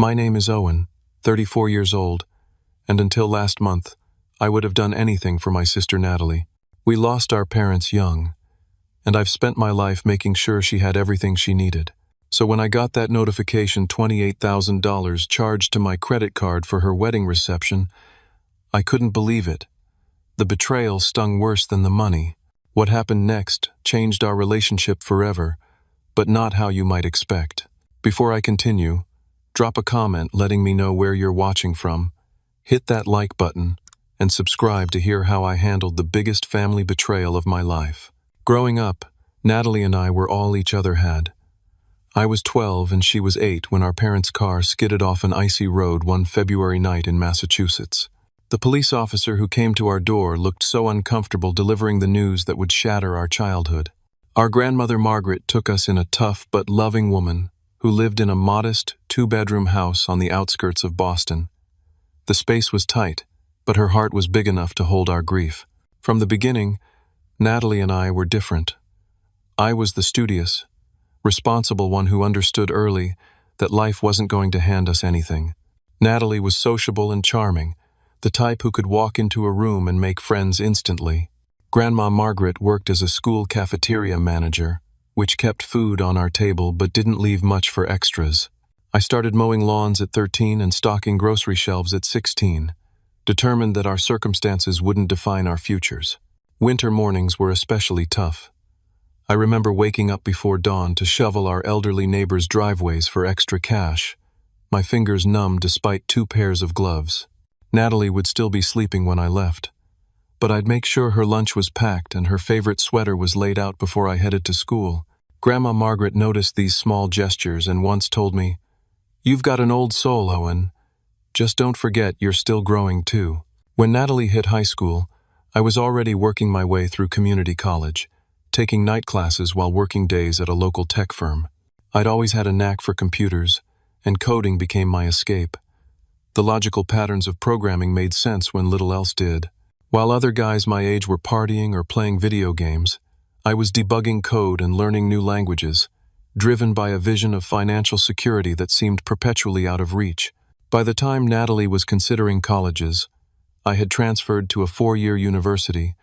My name is Owen, 34 years old, and until last month, I would have done anything for my sister Natalie. We lost our parents young, and I've spent my life making sure she had everything she needed. So when I got that notification $28,000 charged to my credit card for her wedding reception, I couldn't believe it. The betrayal stung worse than the money. What happened next changed our relationship forever, but not how you might expect. Before I continue, drop a comment letting me know where you're watching from, hit that like button, and subscribe to hear how I handled the biggest family betrayal of my life. Growing up, Natalie and I were all each other had. I was 12 and she was 8 when our parents' car skidded off an icy road one February night in Massachusetts. The police officer who came to our door looked so uncomfortable delivering the news that would shatter our childhood. Our grandmother Margaret took us in, a tough but loving woman who lived in a modest, 2-bedroom house on the outskirts of Boston. The space was tight, but her heart was big enough to hold our grief. From the beginning, Natalie and I were different. I was the studious, responsible one who understood early that life wasn't going to hand us anything. Natalie was sociable and charming, the type who could walk into a room and make friends instantly. Grandma Margaret worked as a school cafeteria manager, which kept food on our table but didn't leave much for extras. I started mowing lawns at 13 and stocking grocery shelves at 16, determined that our circumstances wouldn't define our futures. Winter mornings were especially tough. I remember waking up before dawn to shovel our elderly neighbors' driveways for extra cash, my fingers numb despite 2 pairs of gloves. Natalie would still be sleeping when I left, but I'd make sure her lunch was packed and her favorite sweater was laid out before I headed to school. Grandma Margaret noticed these small gestures and once told me, "You've got an old soul, Owen. Just don't forget you're still growing too." When Natalie hit high school, I was already working my way through community college, taking night classes while working days at a local tech firm. I'd always had a knack for computers, and coding became my escape. The logical patterns of programming made sense when little else did. While other guys my age were partying or playing video games, I was debugging code and learning new languages, driven by a vision of financial security that seemed perpetually out of reach. By the time Natalie was considering colleges, I had transferred to a 4-year university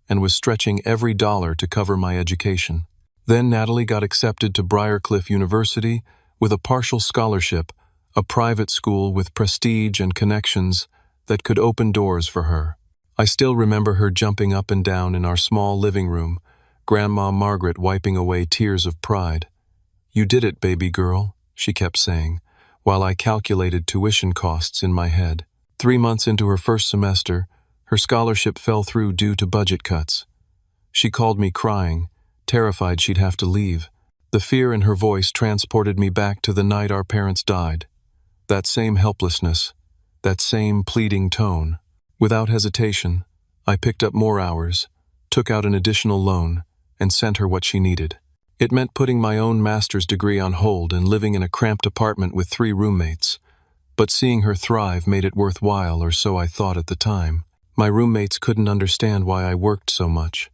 and was stretching every dollar to cover my education. Then Natalie got accepted to Briarcliff University with a partial scholarship, a private school with prestige and connections that could open doors for her. I still remember her jumping up and down in our small living room, Grandma Margaret wiping away tears of pride. "You did it, baby girl," she kept saying, while I calculated tuition costs in my head. 3 months into her first semester, her scholarship fell through due to budget cuts. She called me crying, terrified she'd have to leave. The fear in her voice transported me back to the night our parents died. That same helplessness, that same pleading tone. Without hesitation, I picked up more hours, took out an additional loan, and sent her what she needed. It meant putting my own master's degree on hold and living in a cramped apartment with 3 roommates. But seeing her thrive made it worthwhile, or so I thought at the time. My roommates couldn't understand why I worked so much.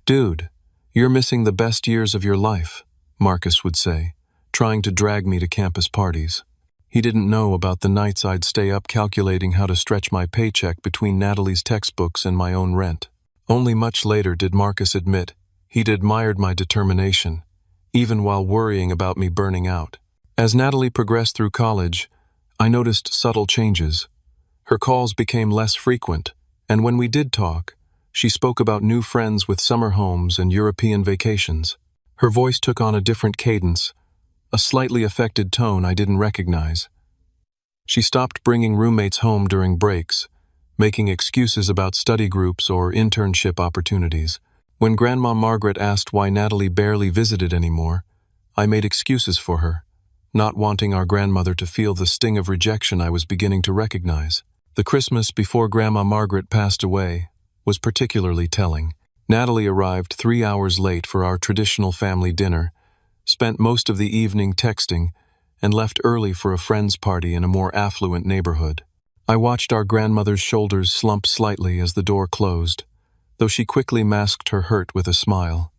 "Dude, you're missing the best years of your life," Marcus would say, trying to drag me to campus parties. He didn't know about the nights I'd stay up calculating how to stretch my paycheck between Natalie's textbooks and my own rent. Only much later did Marcus admit he'd admired my determination, even while worrying about me burning out. As Natalie progressed through college, I noticed subtle changes. Her calls became less frequent, and when we did talk, she spoke about new friends with summer homes and European vacations. Her voice took on a different cadence, a slightly affected tone I didn't recognize. She stopped bringing roommates home during breaks, making excuses about study groups or internship opportunities. When Grandma Margaret asked why Natalie barely visited anymore, I made excuses for her, not wanting our grandmother to feel the sting of rejection I was beginning to recognize. The Christmas before Grandma Margaret passed away was particularly telling. Natalie arrived 3 hours late for our traditional family dinner, spent most of the evening texting, and left early for a friend's party in a more affluent neighborhood. I watched our grandmother's shoulders slump slightly as the door closed, though she quickly masked her hurt with a smile.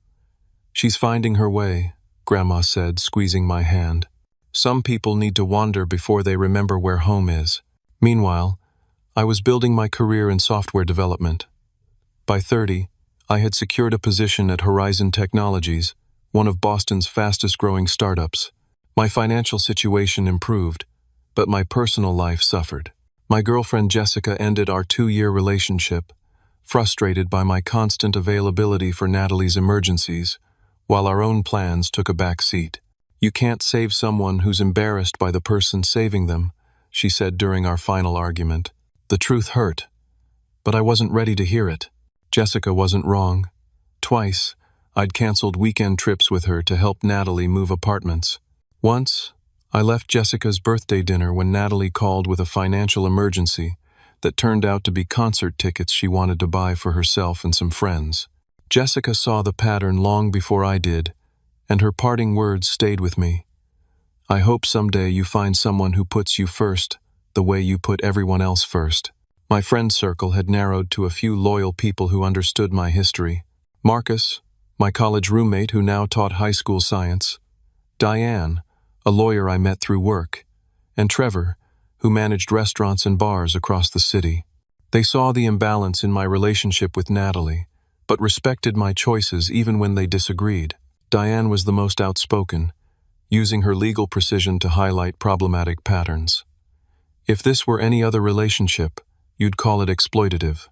"She's finding her way," Grandma said, squeezing my hand. Some people need to wander before they remember where home is. Meanwhile, I was building my career in software development. By 30, I had secured a position at Horizon Technologies, one of Boston's fastest-growing startups. My financial situation improved, but my personal life suffered. My girlfriend Jessica ended our 2-year relationship, frustrated by my constant availability for Natalie's emergencies, while our own plans took a back seat. "You can't save someone who's embarrassed by the person saving them," she said during our final argument. The truth hurt, but I wasn't ready to hear it. Jessica wasn't wrong. Twice, I'd canceled weekend trips with her to help Natalie move apartments. Once, I left Jessica's birthday dinner when Natalie called with a financial emergency that turned out to be concert tickets she wanted to buy for herself and some friends. Jessica saw the pattern long before I did, and her parting words stayed with me. "I hope someday you find someone who puts you first, the way you put everyone else first." My friend circle had narrowed to a few loyal people who understood my history. Marcus, my college roommate who now taught high school science. Diane, a lawyer I met through work. And Trevor, who managed restaurants and bars across the city. They saw the imbalance in my relationship with Natalie, but respected my choices even when they disagreed. Diane was the most outspoken, using her legal precision to highlight problematic patterns. "If this were any other relationship, you'd call it exploitative,"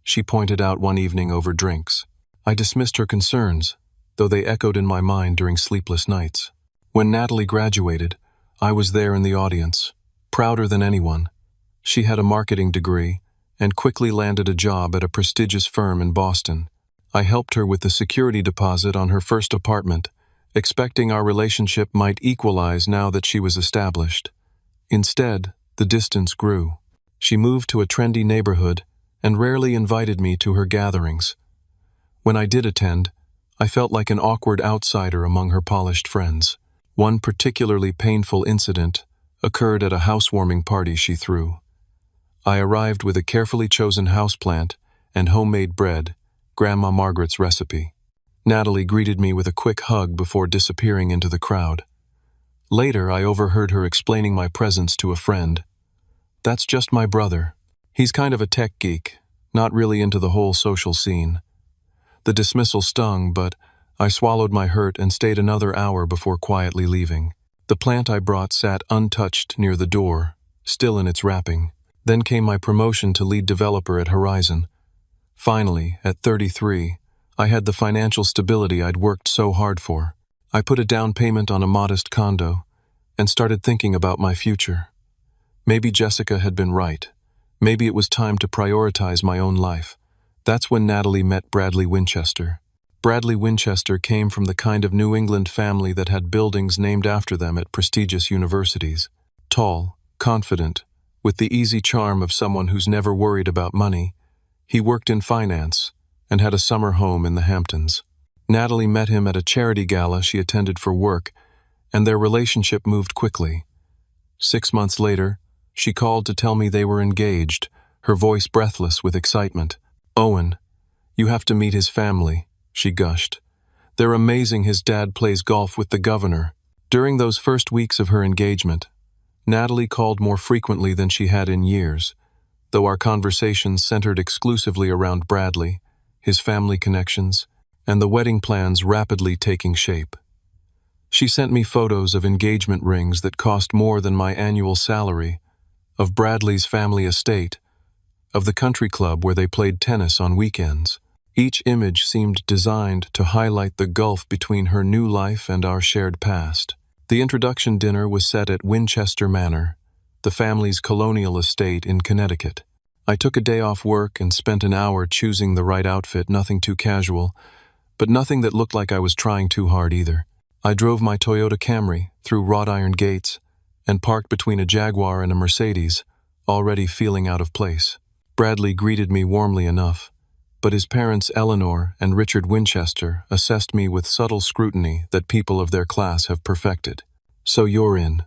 she pointed out one evening over drinks. I dismissed her concerns, though they echoed in my mind during sleepless nights. When Natalie graduated, I was there in the audience, prouder than anyone. She had a marketing degree and quickly landed a job at a prestigious firm in Boston. I helped her with the security deposit on her first apartment, expecting our relationship might equalize now that she was established. Instead, the distance grew. She moved to a trendy neighborhood and rarely invited me to her gatherings. When I did attend, I felt like an awkward outsider among her polished friends. One particularly painful incident occurred at a housewarming party she threw. I arrived with a carefully chosen houseplant and homemade bread, Grandma Margaret's recipe. Natalie greeted me with a quick hug before disappearing into the crowd. Later, I overheard her explaining my presence to a friend. "That's just my brother. He's kind of a tech geek, not really into the whole social scene." The dismissal stung, but I swallowed my hurt and stayed another hour before quietly leaving. The plant I brought sat untouched near the door, still in its wrapping. Then came my promotion to lead developer at Horizon. Finally, at 33, I had the financial stability I'd worked so hard for. I put a down payment on a modest condo and started thinking about my future. Maybe Jessica had been right. Maybe it was time to prioritize my own life. That's when Natalie met Bradley Winchester. Bradley Winchester came from the kind of New England family that had buildings named after them at prestigious universities. Tall, confident, with the easy charm of someone who's never worried about money, he worked in finance and had a summer home in the Hamptons. Natalie met him at a charity gala she attended for work, and their relationship moved quickly. 6 months later, she called to tell me they were engaged, her voice breathless with excitement. "Owen, you have to meet his family," she gushed. "They're amazing. His dad plays golf with the governor." During those first weeks of her engagement, Natalie called more frequently than she had in years, though our conversations centered exclusively around Bradley, his family connections, and the wedding plans rapidly taking shape. She sent me photos of engagement rings that cost more than my annual salary, of Bradley's family estate, of the country club where they played tennis on weekends. Each image seemed designed to highlight the gulf between her new life and our shared past. The introduction dinner was set at Winchester Manor, the family's colonial estate in Connecticut. I took a day off work and spent an hour choosing the right outfit, nothing too casual, but nothing that looked like I was trying too hard either. I drove my Toyota Camry through wrought iron gates and parked between a Jaguar and a Mercedes, already feeling out of place. Bradley greeted me warmly enough, but his parents Eleanor and Richard Winchester assessed me with subtle scrutiny that people of their class have perfected. "So you're in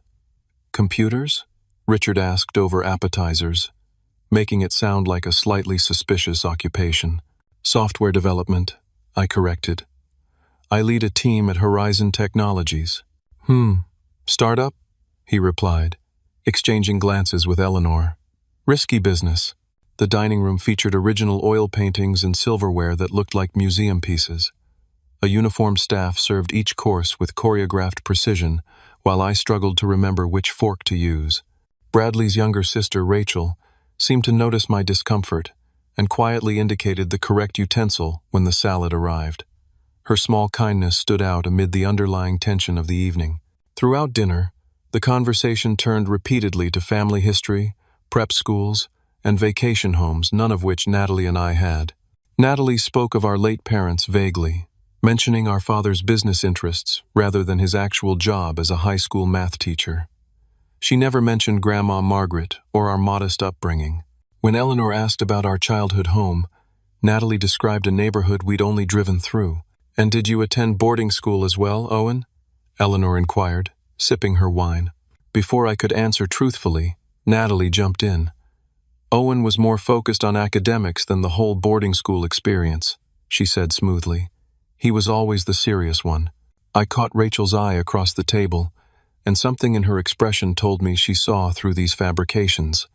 computers?" Richard asked over appetizers, making it sound like a slightly suspicious occupation. "Software development," I corrected. "I lead a team at Horizon Technologies." Startup?" he replied, exchanging glances with Eleanor. Risky business. The dining room featured original oil paintings and silverware that looked like museum pieces. A uniformed staff served each course with choreographed precision, while I struggled to remember which fork to use. Bradley's younger sister, Rachel, seemed to notice my discomfort and quietly indicated the correct utensil when the salad arrived. Her small kindness stood out amid the underlying tension of the evening. Throughout dinner, the conversation turned repeatedly to family history, prep schools, and vacation homes, none of which Natalie and I had. Natalie spoke of our late parents vaguely, mentioning our father's business interests rather than his actual job as a high school math teacher. She never mentioned Grandma Margaret or our modest upbringing. When Eleanor asked about our childhood home, Natalie described a neighborhood we'd only driven through. "And did you attend boarding school as well, Owen?" Eleanor inquired, sipping her wine. Before I could answer truthfully, Natalie jumped in. "Owen was more focused on academics than the whole boarding school experience," she said smoothly. "He was always the serious one." I caught Rachel's eye across the table, and something in her expression told me she saw through these fabrications.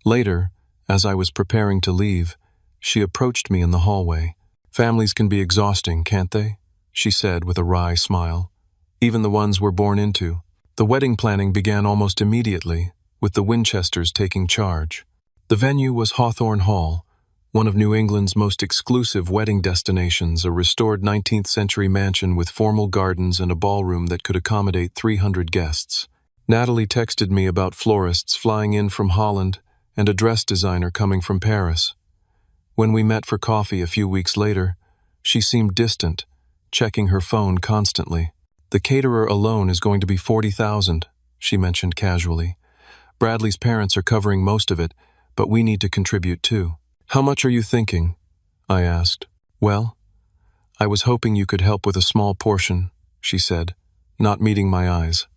Later, as I was preparing to leave, she approached me in the hallway. "Families can be exhausting, can't they?" she said with a wry smile. "Even the ones we're born into." The wedding planning began almost immediately, with the Winchesters taking charge. The venue was Hawthorne Hall, one of New England's most exclusive wedding destinations, a restored 19th-century mansion with formal gardens and a ballroom that could accommodate 300 guests. Natalie texted me about florists flying in from Holland and a dress designer coming from Paris. When we met for coffee a few weeks later, she seemed distant, checking her phone constantly. "The caterer alone is going to be $40,000, she mentioned casually. "Bradley's parents are covering most of it, but we need to contribute too." "How much are you thinking?" I asked. "Well, I was hoping you could help with a small portion," she said, not meeting my eyes.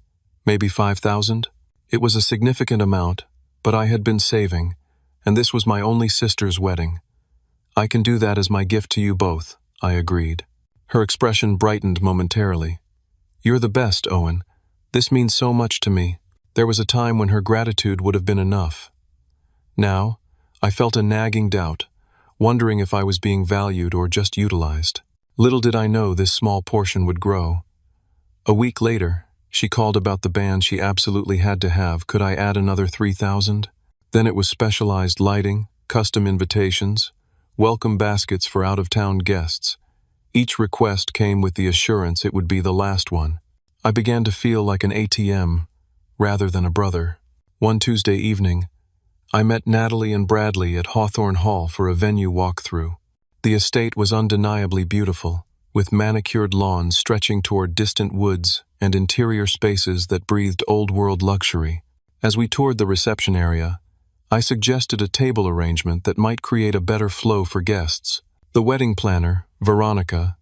"Maybe 5,000? It was a significant amount, but I had been saving, and this was my only sister's wedding. "I can do that as my gift to you both," I agreed. Her expression brightened momentarily. "You're the best, Owen. This means so much to me." There was a time when her gratitude would have been enough. Now, I felt a nagging doubt, wondering if I was being valued or just utilized. Little did I know this small portion would grow. A week later, she called about the band she absolutely had to have. Could I add another 3,000? Then it was specialized lighting, custom invitations, welcome baskets for out-of-town guests. Each request came with the assurance it would be the last one. I began to feel like an ATM, rather than a brother. One Tuesday evening, I met Natalie and Bradley at Hawthorne Hall for a venue walkthrough. The estate was undeniably beautiful, with manicured lawns stretching toward distant woods and interior spaces that breathed old-world luxury. As we toured the reception area, I suggested a table arrangement that might create a better flow for guests. The wedding planner, Veronica,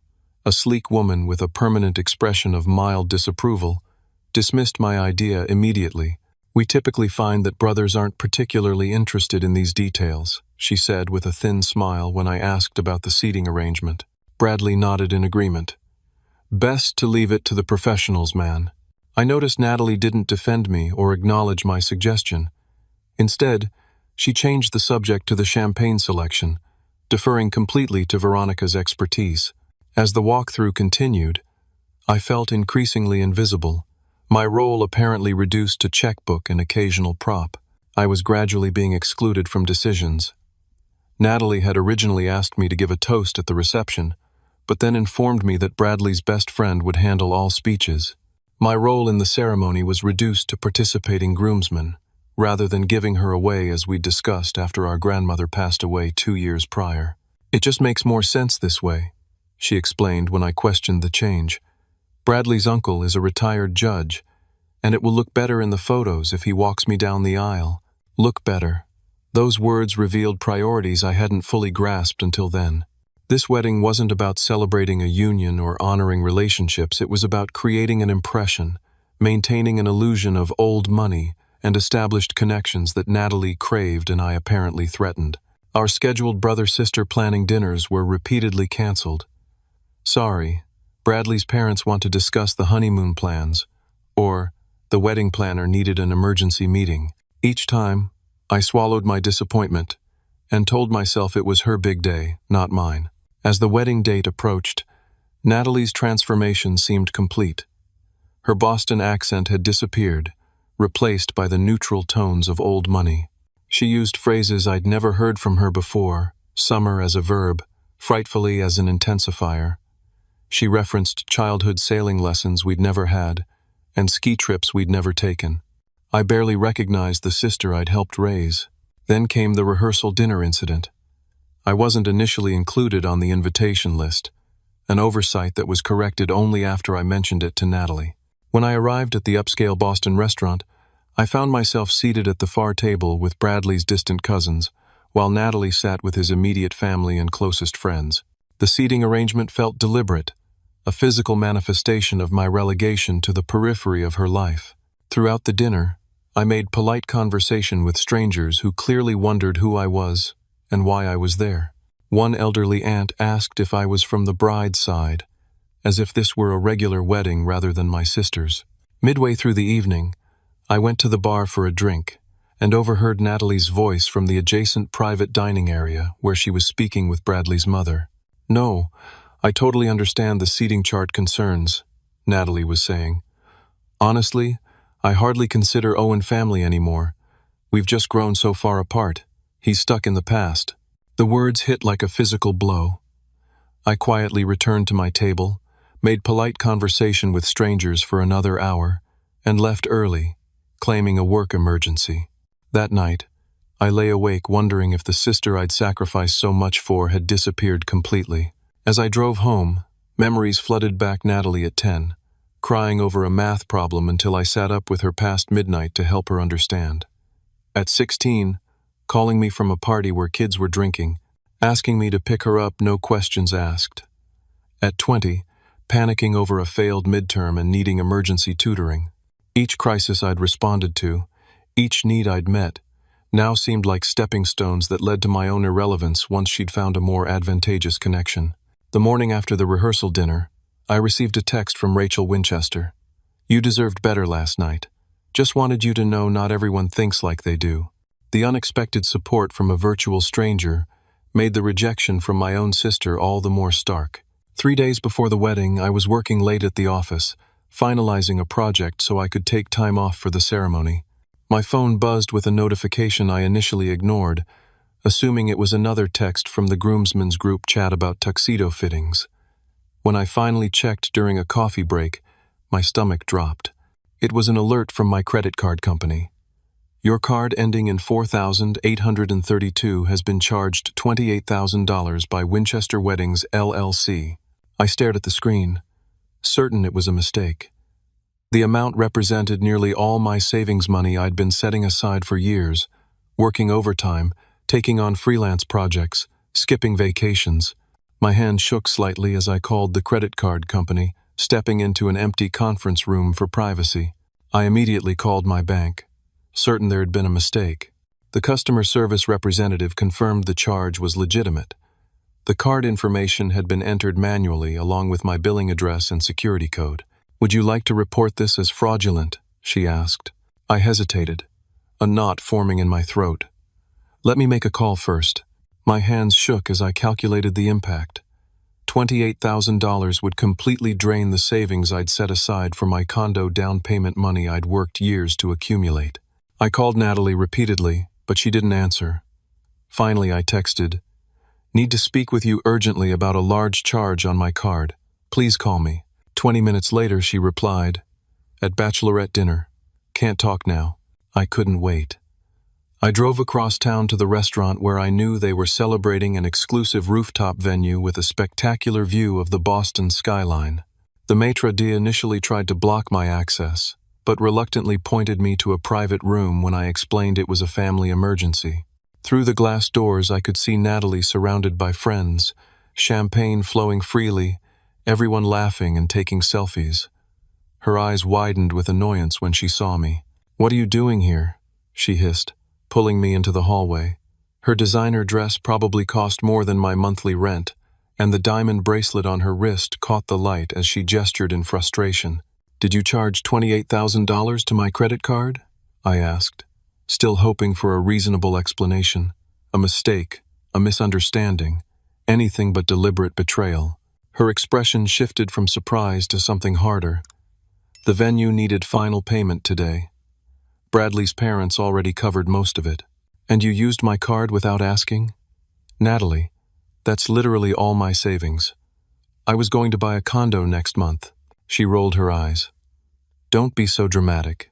a sleek woman with a permanent expression of mild disapproval, dismissed my idea immediately. "We typically find that brothers aren't particularly interested in these details," she said with a thin smile when I asked about the seating arrangement. Bradley nodded in agreement. "Best to leave it to the professionals, man." I noticed Natalie didn't defend me or acknowledge my suggestion. Instead, she changed the subject to the champagne selection, deferring completely to Veronica's expertise. As the walkthrough continued, I felt increasingly invisible, my role apparently reduced to checkbook and occasional prop. I was gradually being excluded from decisions. Natalie had originally asked me to give a toast at the reception, but then informed me that Bradley's best friend would handle all speeches. My role in the ceremony was reduced to participating groomsman, rather than giving her away as we discussed after our grandmother passed away 2 years prior. "It just makes more sense this way," she explained when I questioned the change. "Bradley's uncle is a retired judge, and it will look better in the photos if he walks me down the aisle." Look better. Those words revealed priorities I hadn't fully grasped until then. This wedding wasn't about celebrating a union or honoring relationships. It was about creating an impression, maintaining an illusion of old money and established connections that Natalie craved and I apparently threatened. Our scheduled brother-sister planning dinners were repeatedly canceled. "Sorry, Bradley's parents want to discuss the honeymoon plans," or The wedding planner needed an emergency meeting. Each time, I swallowed my disappointment and told myself it was her big day, not mine. As the wedding date approached, Natalie's transformation seemed complete. Her Boston accent had disappeared, replaced by the neutral tones of old money. She used phrases I'd never heard from her before, summer as a verb, frightfully as an intensifier. She referenced childhood sailing lessons we'd never had, and ski trips we'd never taken. I barely recognized the sister I'd helped raise. Then came the rehearsal dinner incident. I wasn't initially included on the invitation list, an oversight that was corrected only after I mentioned it to Natalie. When I arrived at the upscale Boston restaurant, I found myself seated at the far table with Bradley's distant cousins, while Natalie sat with his immediate family and closest friends. The seating arrangement felt deliberate, a physical manifestation of my relegation to the periphery of her life. Throughout the dinner, I made polite conversation with strangers who clearly wondered who I was and why I was there. One elderly aunt asked if I was from the bride's side, as if this were a regular wedding rather than my sister's. Midway through the evening, I went to the bar for a drink and overheard Natalie's voice from the adjacent private dining area where she was speaking with Bradley's mother. "No, I totally understand the seating chart concerns," Natalie was saying. "Honestly, I hardly consider Owen family anymore. We've just grown so far apart. He's stuck in the past." The words hit like a physical blow. I quietly returned to my table, made polite conversation with strangers for another hour, and left early, claiming a work emergency. That night, I lay awake wondering if the sister I'd sacrificed so much for had disappeared completely. As I drove home, memories flooded back Natalie at 10, crying over a math problem until I sat up with her past midnight to help her understand. At 16, calling me from a party where kids were drinking, asking me to pick her up, no questions asked. At 20, panicking over a failed midterm and needing emergency tutoring. Each crisis I'd responded to, each need I'd met, now seemed like stepping stones that led to my own irrelevance once she'd found a more advantageous connection. The morning after the rehearsal dinner, I received a text from Rachel Winchester. "You deserved better last night. Just wanted you to know not everyone thinks like they do." The unexpected support from a virtual stranger made the rejection from my own sister all the more stark. 3 days before the wedding, I was working late at the office, finalizing a project so I could take time off for the ceremony. My phone buzzed with a notification I initially ignored, assuming it was another text from the groomsmen's group chat about tuxedo fittings. When I finally checked during a coffee break, my stomach dropped. It was an alert from my credit card company. "Your card ending in 4,832 has been charged $28,000 by Winchester Weddings, LLC. I stared at the screen, certain it was a mistake. The amount represented nearly all my savings money I'd been setting aside for years, working overtime, taking on freelance projects, skipping vacations. My hand shook slightly as I called the credit card company, stepping into an empty conference room for privacy. I immediately called my bank, certain there had been a mistake. The customer service representative confirmed the charge was legitimate. The card information had been entered manually along with my billing address and security code. "Would you like to report this as fraudulent?" she asked. I hesitated, a knot forming in my throat. "Let me make a call first." My hands shook as I calculated the impact. $28,000 would completely drain the savings I'd set aside for my condo down payment money I'd worked years to accumulate. I called Natalie repeatedly, but she didn't answer. Finally, I texted, "Need to speak with you urgently about a large charge on my card. Please call me." 20 minutes later, she replied, "At bachelorette dinner. Can't talk now." I couldn't wait. I drove across town to the restaurant where I knew they were celebrating an exclusive rooftop venue with a spectacular view of the Boston skyline. The maitre d' initially tried to block my access, but reluctantly pointed me to a private room when I explained it was a family emergency. Through the glass doors, I could see Natalie surrounded by friends, champagne flowing freely, everyone laughing and taking selfies. Her eyes widened with annoyance when she saw me. "What are you doing here?" she hissed, pulling me into the hallway. Her designer dress probably cost more than my monthly rent, and the diamond bracelet on her wrist caught the light as she gestured in frustration. Did you charge $28,000 to my credit card? I asked, still hoping for a reasonable explanation. A mistake, a misunderstanding, anything but deliberate betrayal. Her expression shifted from surprise to something harder. The venue needed final payment today. Bradley's parents already covered most of it. And you used my card without asking? Natalie, that's literally all my savings. I was going to buy a condo next month. She rolled her eyes. Don't be so dramatic.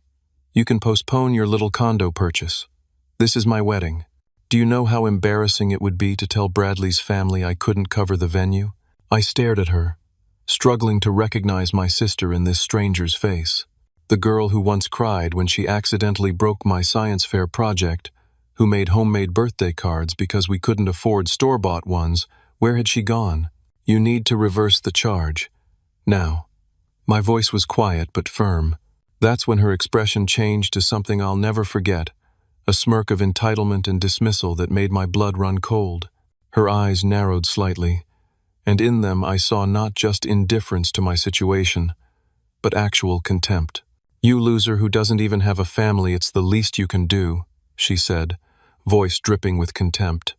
You can postpone your little condo purchase. This is my wedding. Do you know how embarrassing it would be to tell Bradley's family I couldn't cover the venue? I stared at her, struggling to recognize my sister in this stranger's face. The girl who once cried when she accidentally broke my science fair project, who made homemade birthday cards because we couldn't afford store-bought ones. Where had she gone? You need to reverse the charge. Now. My voice was quiet but firm. That's when her expression changed to something I'll never forget, a smirk of entitlement and dismissal that made my blood run cold. Her eyes narrowed slightly, and in them I saw not just indifference to my situation, but actual contempt. You loser who doesn't even have a family, it's the least you can do, she said, voice dripping with contempt.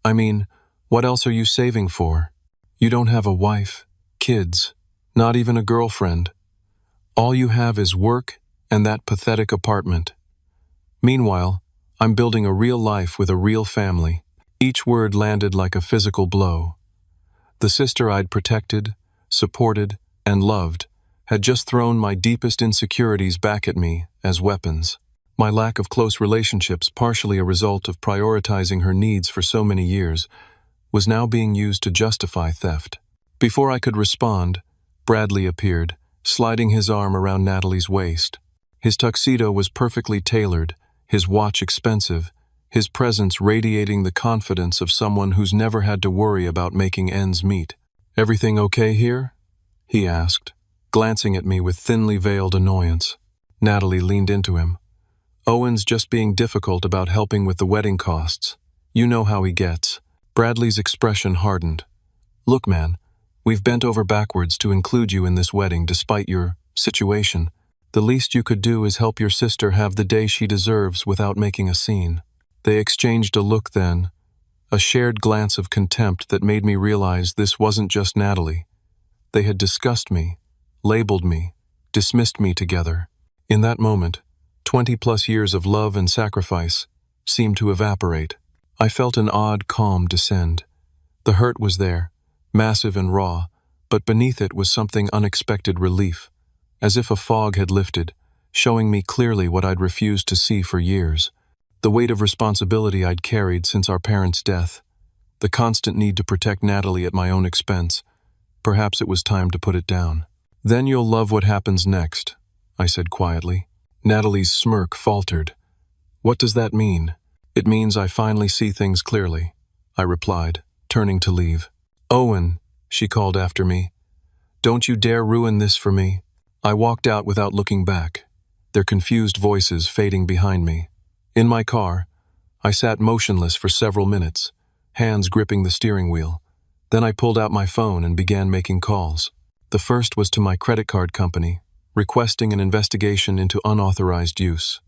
I mean, what else are you saving for? You don't have a wife, kids, not even a girlfriend. All you have is work and that pathetic apartment. Meanwhile, I'm building a real life with a real family. Each word landed like a physical blow. The sister I'd protected, supported, and loved had just thrown my deepest insecurities back at me as weapons. My lack of close relationships, partially a result of prioritizing her needs for so many years, was now being used to justify theft. Before I could respond, Bradley appeared, sliding his arm around Natalie's waist. His tuxedo was perfectly tailored, his watch expensive, his presence radiating the confidence of someone who's never had to worry about making ends meet. Everything okay here? He asked, glancing at me with thinly veiled annoyance. Natalie leaned into him. Owen's just being difficult about helping with the wedding costs. You know how he gets. Bradley's expression hardened. Look, man, we've bent over backwards to include you in this wedding despite your situation. The least you could do is help your sister have the day she deserves without making a scene. They exchanged a look then, a shared glance of contempt that made me realize this wasn't just Natalie. They had discussed me, labeled me, dismissed me together. In that moment, 20+ years of love and sacrifice seemed to evaporate. I felt an odd calm descend. The hurt was there, massive and raw, but beneath it was something unexpected relief, as if a fog had lifted, showing me clearly what I'd refused to see for years. The weight of responsibility I'd carried since our parents' death, the constant need to protect Natalie at my own expense. Perhaps it was time to put it down. Then you'll love what happens next, I said quietly. Natalie's smirk faltered. What does that mean? It means I finally see things clearly, I replied, turning to leave. Owen, she called after me. Don't you dare ruin this for me. I walked out without looking back, their confused voices fading behind me. In my car, I sat motionless for several minutes, hands gripping the steering wheel. Then I pulled out my phone and began making calls. The first was to my credit card company, requesting an investigation into unauthorized use.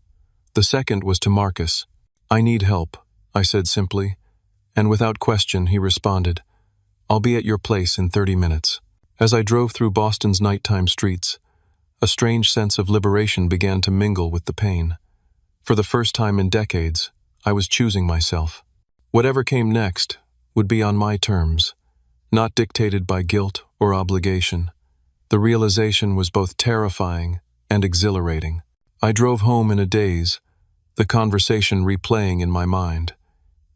The second was to Marcus. I need help, I said simply, and without question he responded, I'll be at your place in 30 minutes. As I drove through Boston's nighttime streets, a strange sense of liberation began to mingle with the pain. For the first time in decades, I was choosing myself. Whatever came next would be on my terms, not dictated by guilt or obligation. The realization was both terrifying and exhilarating. I drove home in a daze, the conversation replaying in my mind.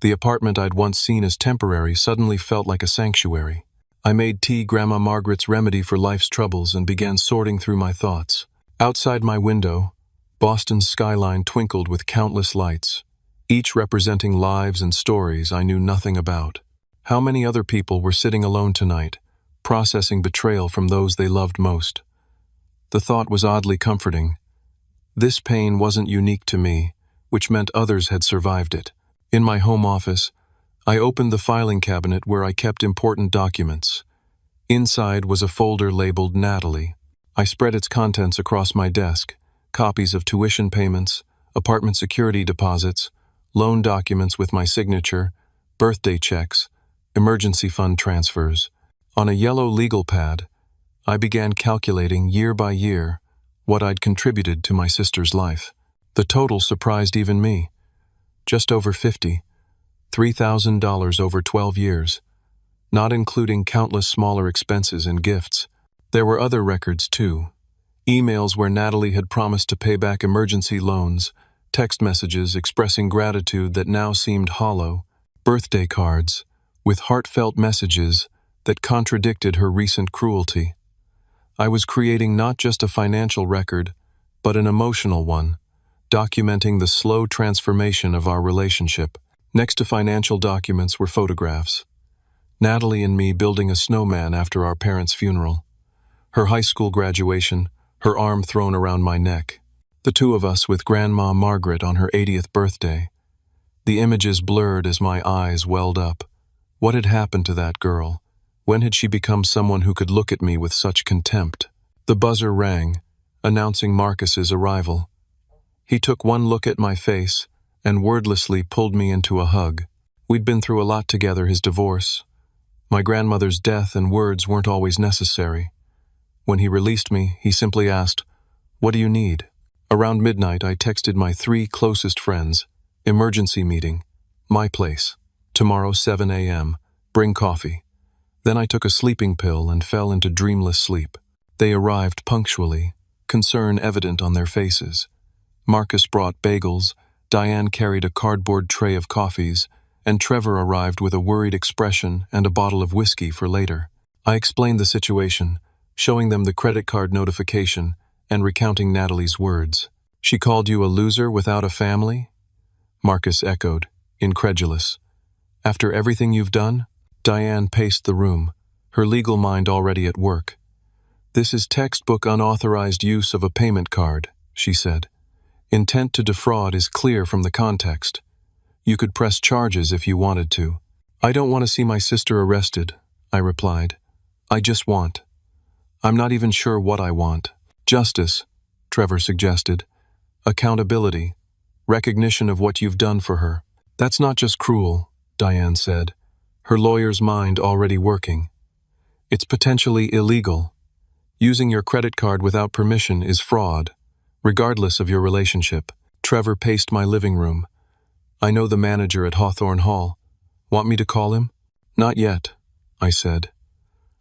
The apartment I'd once seen as temporary suddenly felt like a sanctuary. I made tea Grandma Margaret's remedy for life's troubles and began sorting through my thoughts. Outside my window, Boston's skyline twinkled with countless lights, each representing lives and stories I knew nothing about. How many other people were sitting alone tonight, processing betrayal from those they loved most? The thought was oddly comforting. This pain wasn't unique to me, which meant others had survived it. In my home office, I opened the filing cabinet where I kept important documents. Inside was a folder labeled Natalie. I spread its contents across my desk: copies of tuition payments, apartment security deposits, loan documents with my signature, birthday checks, emergency fund transfers. On a yellow legal pad, I began calculating year by year what I'd contributed to my sister's life. The total surprised even me. Just over $3,000 over 12 years, not including countless smaller expenses and gifts. There were other records too. Emails where Natalie had promised to pay back emergency loans, text messages expressing gratitude that now seemed hollow, birthday cards with heartfelt messages that contradicted her recent cruelty. I was creating not just a financial record, but an emotional one, documenting the slow transformation of our relationship. Next to financial documents were photographs. Natalie and me building a snowman after our parents' funeral. Her high school graduation, her arm thrown around my neck. The two of us with Grandma Margaret on her 80th birthday. The images blurred as my eyes welled up. What had happened to that girl? When had she become someone who could look at me with such contempt? The buzzer rang, announcing Marcus's arrival. He took one look at my face and wordlessly pulled me into a hug. We'd been through a lot together: his divorce, my grandmother's death, and words weren't always necessary. When he released me, he simply asked, "What do you need?" Around midnight, I texted my 3 closest friends: "Emergency meeting. My place. Tomorrow 7 a.m. Bring coffee." Then I took a sleeping pill and fell into dreamless sleep. They arrived punctually, concern evident on their faces. Marcus brought bagels, Diane carried a cardboard tray of coffees, and Trevor arrived with a worried expression and a bottle of whiskey for later. I explained the situation, showing them the credit card notification and recounting Natalie's words. "She called you a loser without a family?" Marcus echoed, incredulous. "After everything you've done?" Diane paced the room, her legal mind already at work. "This is textbook unauthorized use of a payment card," she said. "Intent to defraud is clear from the context. You could press charges if you wanted to." "I don't want to see my sister arrested," I replied. I'm not even sure what I want." "Justice," Trevor suggested. "Accountability. Recognition of what you've done for her." "That's not just cruel," Diane said, her lawyer's mind already working. "It's potentially illegal. Using your credit card without permission is fraud, regardless of your relationship." Trevor paced my living room. "I know the manager at Hawthorne Hall. Want me to call him?" "Not yet," I said.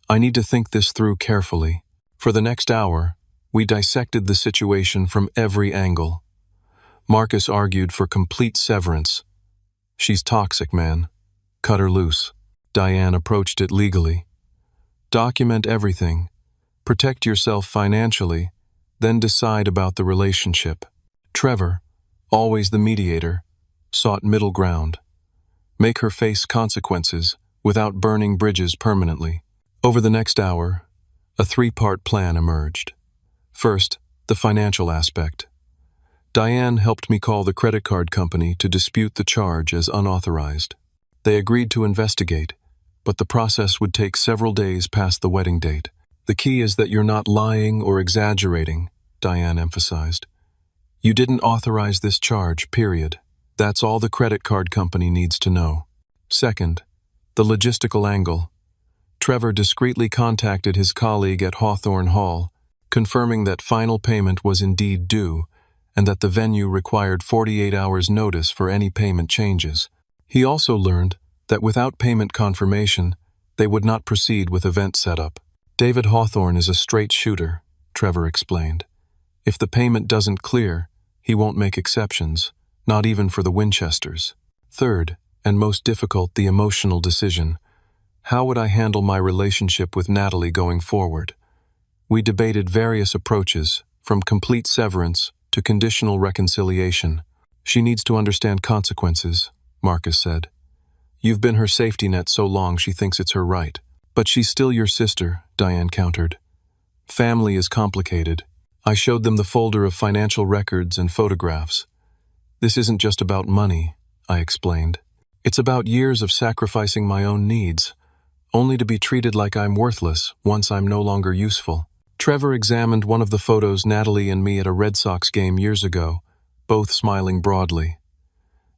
"I need to think this through carefully." For the next hour, we dissected the situation from every angle. Marcus argued for complete severance. "She's toxic, man. Cut her loose." Diane approached it legally. "Document everything. Protect yourself financially, then decide about the relationship." Trevor, always the mediator, sought middle ground. Make her face consequences without burning bridges permanently. Over the next hour, a 3-part plan emerged. First, the financial aspect. Diane helped me call the credit card company to dispute the charge as unauthorized. They agreed to investigate, but the process would take several days past the wedding date. "The key is that you're not lying or exaggerating," Diane emphasized. "You didn't authorize this charge, period. That's all the credit card company needs to know." Second, the logistical angle. Trevor discreetly contacted his colleague at Hawthorne Hall, confirming that final payment was indeed due and that the venue required 48 hours notice for any payment changes. He also learned that without payment confirmation, they would not proceed with event setup. "David Hawthorne is a straight shooter," Trevor explained. "If the payment doesn't clear, he won't make exceptions, not even for the Winchesters." Third, and most difficult, the emotional decision. How would I handle my relationship with Natalie going forward? We debated various approaches, from complete severance to conditional reconciliation. "She needs to understand consequences," Marcus said. "You've been her safety net so long she thinks it's her right." "But she's still your sister," Diane countered. "Family is complicated." I showed them the folder of financial records and photographs. "This isn't just about money," I explained. "It's about years of sacrificing my own needs, only to be treated like I'm worthless once I'm no longer useful." Trevor examined one of the photos Natalie and me at a Red Sox game years ago, both smiling broadly.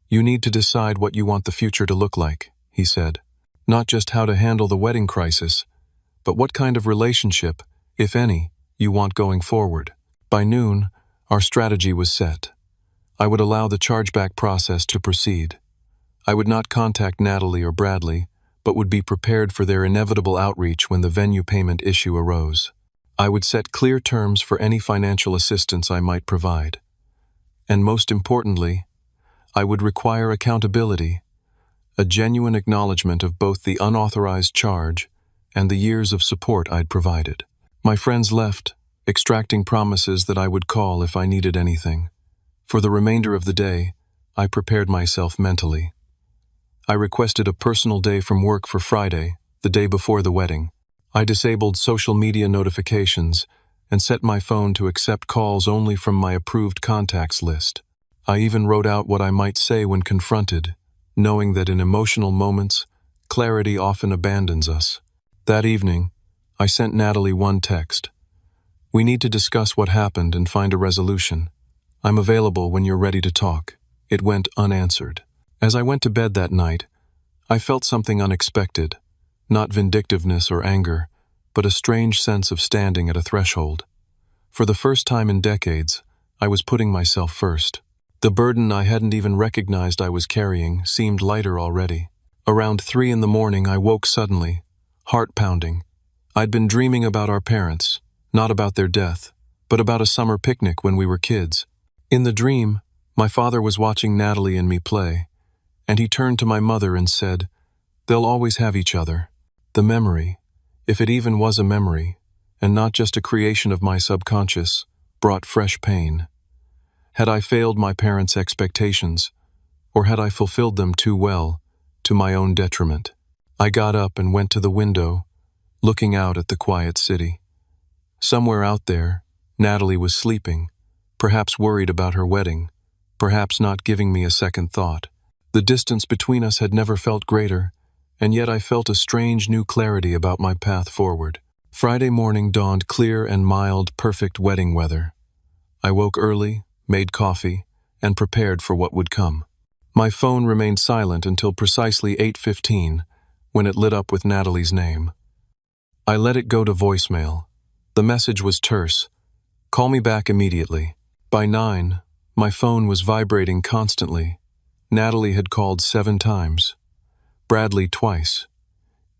"You need to decide what you want the future to look like," he said. "Not just how to handle the wedding crisis, but what kind of relationship, if any, you want going forward." By noon, our strategy was set. I would allow the chargeback process to proceed. I would not contact Natalie or Bradley, but would be prepared for their inevitable outreach when the venue payment issue arose. I would set clear terms for any financial assistance I might provide. And most importantly, I would require accountability, a genuine acknowledgement of both the unauthorized charge and the years of support I'd provided. My friends left, extracting promises that I would call if I needed anything. For the remainder of the day, I prepared myself mentally. I requested a personal day from work for Friday, the day before the wedding. I disabled social media notifications and set my phone to accept calls only from my approved contacts list. I even wrote out what I might say when confronted, knowing that in emotional moments, clarity often abandons us. That evening, I sent Natalie one text. "We need to discuss what happened and find a resolution. I'm available when you're ready to talk." It went unanswered. As I went to bed that night, I felt something unexpected. Not vindictiveness or anger, but a strange sense of standing at a threshold. For the first time in decades, I was putting myself first. The burden I hadn't even recognized I was carrying seemed lighter already. Around 3 in the morning, I woke suddenly, heart pounding. I'd been dreaming about our parents, not about their death, but about a summer picnic when we were kids. In the dream, my father was watching Natalie and me play, and he turned to my mother and said, "They'll always have each other." The memory, if it even was a memory, and not just a creation of my subconscious, brought fresh pain. Had I failed my parents' expectations, or had I fulfilled them too well, to my own detriment? I got up and went to the window, looking out at the quiet city. Somewhere out there, Natalie was sleeping, perhaps worried about her wedding, perhaps not giving me a second thought. The distance between us had never felt greater, and yet I felt a strange new clarity about my path forward. Friday morning dawned clear and mild, perfect wedding weather. I woke early, made coffee, and prepared for what would come. My phone remained silent until precisely 8:15, when it lit up with Natalie's name. I let it go to voicemail. The message was terse. "Call me back immediately." By 9, my phone was vibrating constantly. Natalie had called 7 times. Bradley twice.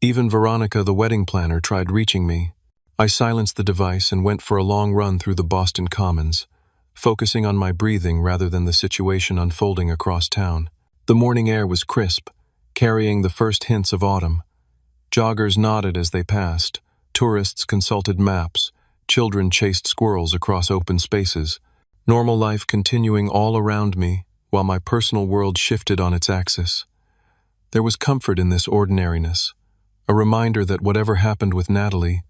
Even Veronica, the wedding planner, tried reaching me. I silenced the device and went for a long run through the Boston Commons, focusing on my breathing rather than the situation unfolding across town. The morning air was crisp, carrying the first hints of autumn. Joggers nodded as they passed, tourists consulted maps, children chased squirrels across open spaces, normal life continuing all around me while my personal world shifted on its axis. There was comfort in this ordinariness, a reminder that whatever happened with Natalie,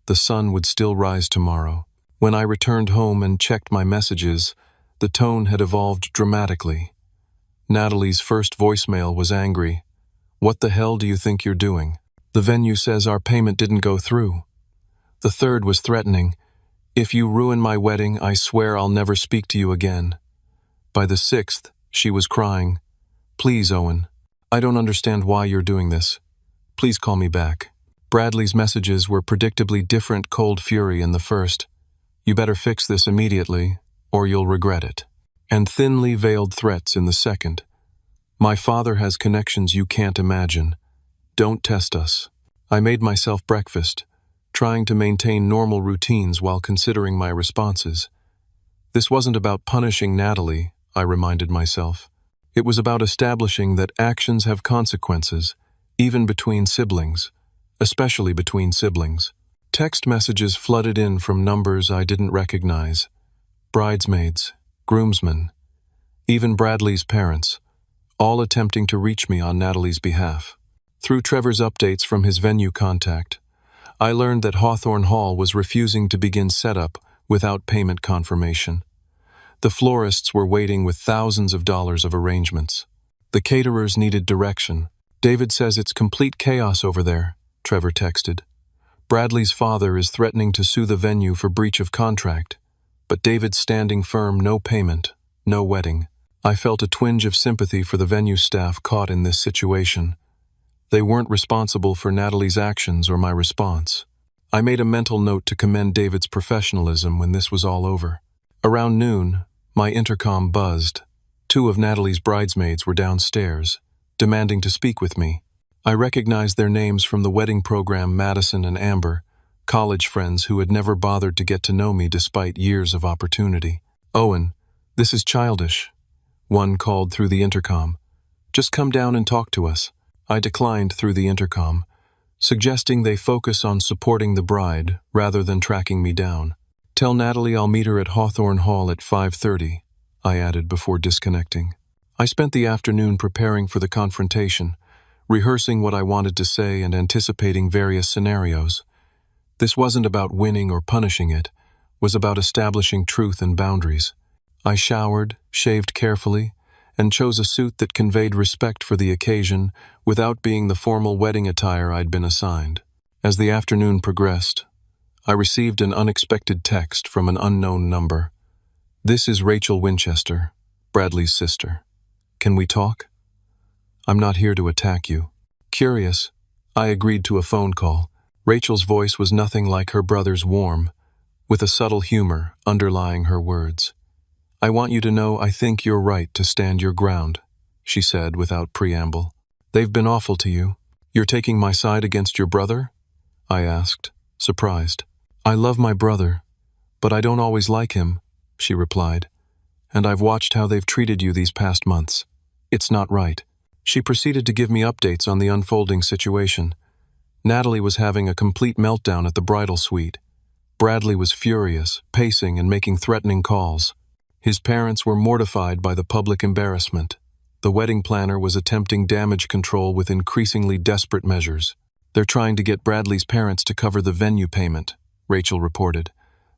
the sun would still rise tomorrow. When I returned home and checked my messages, the tone had evolved dramatically. Natalie's first voicemail was angry. "What the hell do you think you're doing? The venue says our payment didn't go through." The third was threatening. "If you ruin my wedding, I swear I'll never speak to you again." By the 6th, she was crying. "Please, Owen. I don't understand why you're doing this. Please call me back." Bradley's messages were predictably different cold fury in the first. "You better fix this immediately, or you'll regret it." And thinly veiled threats in the second. "My father has connections you can't imagine. Don't test us." I made myself breakfast, trying to maintain normal routines while considering my responses. This wasn't about punishing Natalie, I reminded myself. It was about establishing that actions have consequences, even between siblings, especially between siblings. Text messages flooded in from numbers I didn't recognize. Bridesmaids, groomsmen, even Bradley's parents, all attempting to reach me on Natalie's behalf. Through Trevor's updates from his venue contact, I learned that Hawthorne Hall was refusing to begin setup without payment confirmation. The florists were waiting with thousands of dollars of arrangements. The caterers needed direction. "David says it's complete chaos over there," Trevor texted. Bradley's father is threatening to sue the venue for breach of contract, but David's standing firm, no payment, no wedding. I felt a twinge of sympathy for the venue staff caught in this situation. They weren't responsible for Natalie's actions or my response. I made a mental note to commend David's professionalism when this was all over. Around noon, my intercom buzzed. 2 of Natalie's bridesmaids were downstairs, demanding to speak with me. I recognized their names from the wedding program, Madison and Amber, college friends who had never bothered to get to know me despite years of opportunity. "Owen, this is childish," one called through the intercom. "Just come down and talk to us." I declined through the intercom, suggesting they focus on supporting the bride rather than tracking me down. "Tell Natalie I'll meet her at Hawthorne Hall at 5:30, I added before disconnecting. I spent the afternoon preparing for the confrontation, rehearsing what I wanted to say and anticipating various scenarios. This wasn't about winning or punishing, it was about establishing truth and boundaries. I showered, shaved carefully, and chose a suit that conveyed respect for the occasion without being the formal wedding attire I'd been assigned. As the afternoon progressed, I received an unexpected text from an unknown number. "This is Rachel Winchester, Bradley's sister. Can we talk? I'm not here to attack you." Curious, I agreed to a phone call. Rachel's voice was nothing like her brother's warm, with a subtle humor underlying her words. "I want you to know I think you're right to stand your ground," she said without preamble. "They've been awful to you." "You're taking my side against your brother?" I asked, surprised. "I love my brother, but I don't always like him," she replied. "And I've watched how they've treated you these past months. It's not right." She proceeded to give me updates on the unfolding situation. Natalie was having a complete meltdown at the bridal suite. Bradley was furious, pacing and making threatening calls. His parents were mortified by the public embarrassment. The wedding planner was attempting damage control with increasingly desperate measures. "They're trying to get Bradley's parents to cover the venue payment," Rachel reported,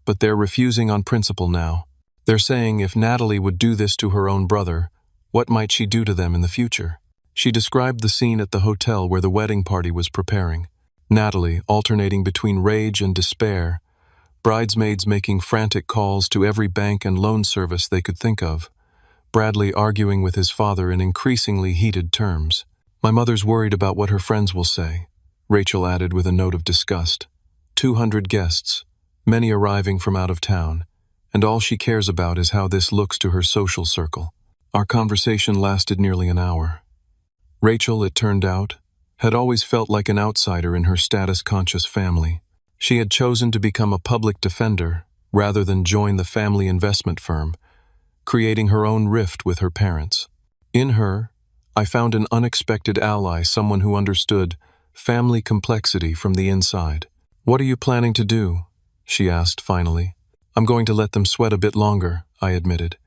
"but they're refusing on principle now. They're saying if Natalie would do this to her own brother, what might she do to them in the future?" She described the scene at the hotel where the wedding party was preparing. Natalie alternating between rage and despair, bridesmaids making frantic calls to every bank and loan service they could think of, Bradley arguing with his father in increasingly heated terms. "My mother's worried about what her friends will say," Rachel added with a note of disgust. 200 guests, many arriving from out of town, and all she cares about is how this looks to her social circle. Our conversation lasted nearly an hour. Rachel, it turned out, had always felt like an outsider in her status-conscious family. She had chosen to become a public defender rather than join the family investment firm, creating her own rift with her parents. In her, I found an unexpected ally, someone who understood family complexity from the inside. "What are you planning to do?" she asked finally. "I'm going to let them sweat a bit longer," I admitted.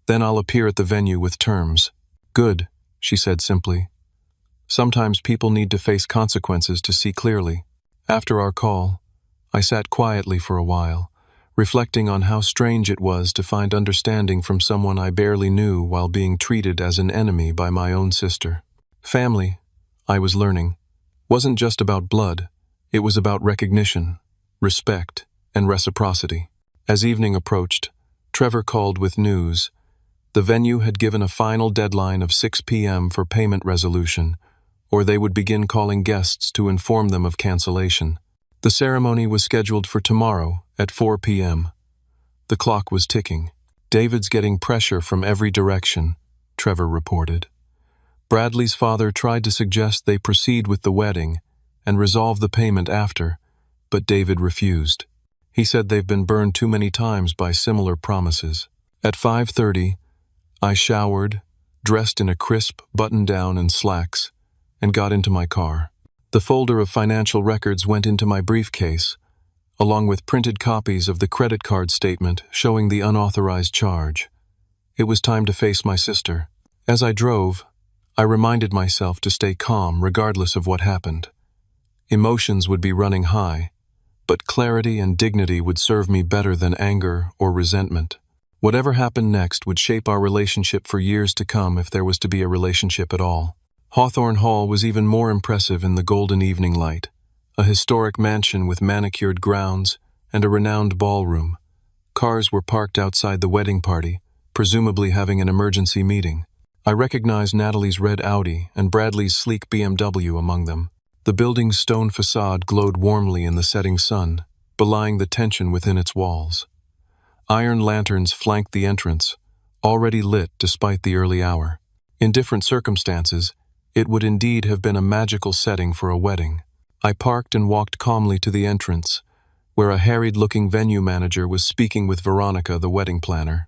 "Then I'll appear at the venue with terms." "Good," she said simply. "Sometimes people need to face consequences to see clearly." After our call, I sat quietly for a while, reflecting on how strange it was to find understanding from someone I barely knew while being treated as an enemy by my own sister. Family, I was learning, wasn't just about blood. It was about recognition, respect, and reciprocity. As evening approached, Trevor called with news. The venue had given a final deadline of 6 p.m. for payment resolution, or they would begin calling guests to inform them of cancellation. The ceremony was scheduled for tomorrow at 4 p.m. The clock was ticking. "David's getting pressure from every direction," Trevor reported. Bradley's father tried to suggest they proceed with the wedding and resolve the payment after, but David refused. He said they've been burned too many times by similar promises. At 5:30, I showered, dressed in a crisp button-down and slacks, and got into my car. The folder of financial records went into my briefcase, along with printed copies of the credit card statement showing the unauthorized charge. It was time to face my sister. As I drove, I reminded myself to stay calm regardless of what happened. Emotions would be running high, but clarity and dignity would serve me better than anger or resentment. Whatever happened next would shape our relationship for years to come if there was to be a relationship at all. Hawthorne Hall was even more impressive in the golden evening light, a historic mansion with manicured grounds and a renowned ballroom. Cars were parked outside the wedding party, presumably having an emergency meeting. I recognized Natalie's red Audi and Bradley's sleek BMW among them. The building's stone facade glowed warmly in the setting sun, belying the tension within its walls. Iron lanterns flanked the entrance, already lit despite the early hour. In different circumstances, it would indeed have been a magical setting for a wedding. I parked and walked calmly to the entrance, where a harried-looking venue manager was speaking with Veronica, the wedding planner.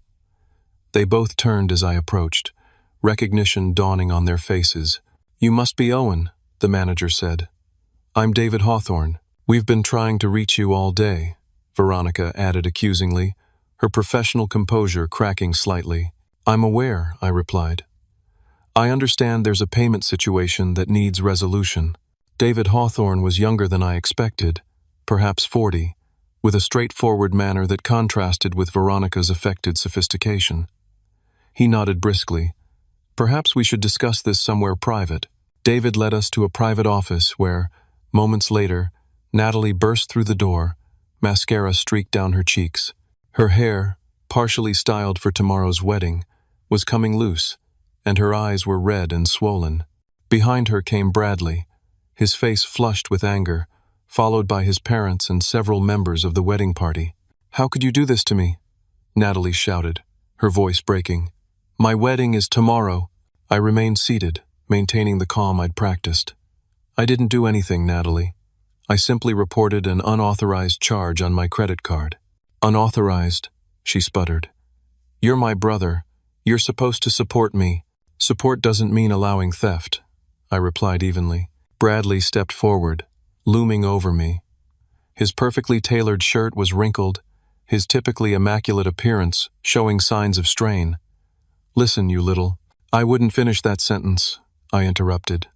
They both turned as I approached, recognition dawning on their faces. "You must be Owen," the manager said. "I'm David Hawthorne. We've been trying to reach you all day," Veronica added accusingly, her professional composure cracking slightly. "I'm aware," I replied. "I understand there's a payment situation that needs resolution." David Hawthorne was younger than I expected, perhaps 40, with a straightforward manner that contrasted with Veronica's affected sophistication. He nodded briskly. "Perhaps we should discuss this somewhere private." David led us to a private office where, moments later, Natalie burst through the door, mascara streaked down her cheeks. Her hair, partially styled for tomorrow's wedding, was coming loose, and her eyes were red and swollen. Behind her came Bradley, his face flushed with anger, followed by his parents and several members of the wedding party. "How could you do this to me?" Natalie shouted, her voice breaking. "My wedding is tomorrow." I remained seated, maintaining the calm I'd practiced. "I didn't do anything, Natalie. I simply reported an unauthorized charge on my credit card." "Unauthorized," she sputtered. "You're my brother. You're supposed to support me." "Support doesn't mean allowing theft," I replied evenly. Bradley stepped forward, looming over me. His perfectly tailored shirt was wrinkled, his typically immaculate appearance showing signs of strain. "Listen, you little—" "I wouldn't finish that sentence," I interrupted.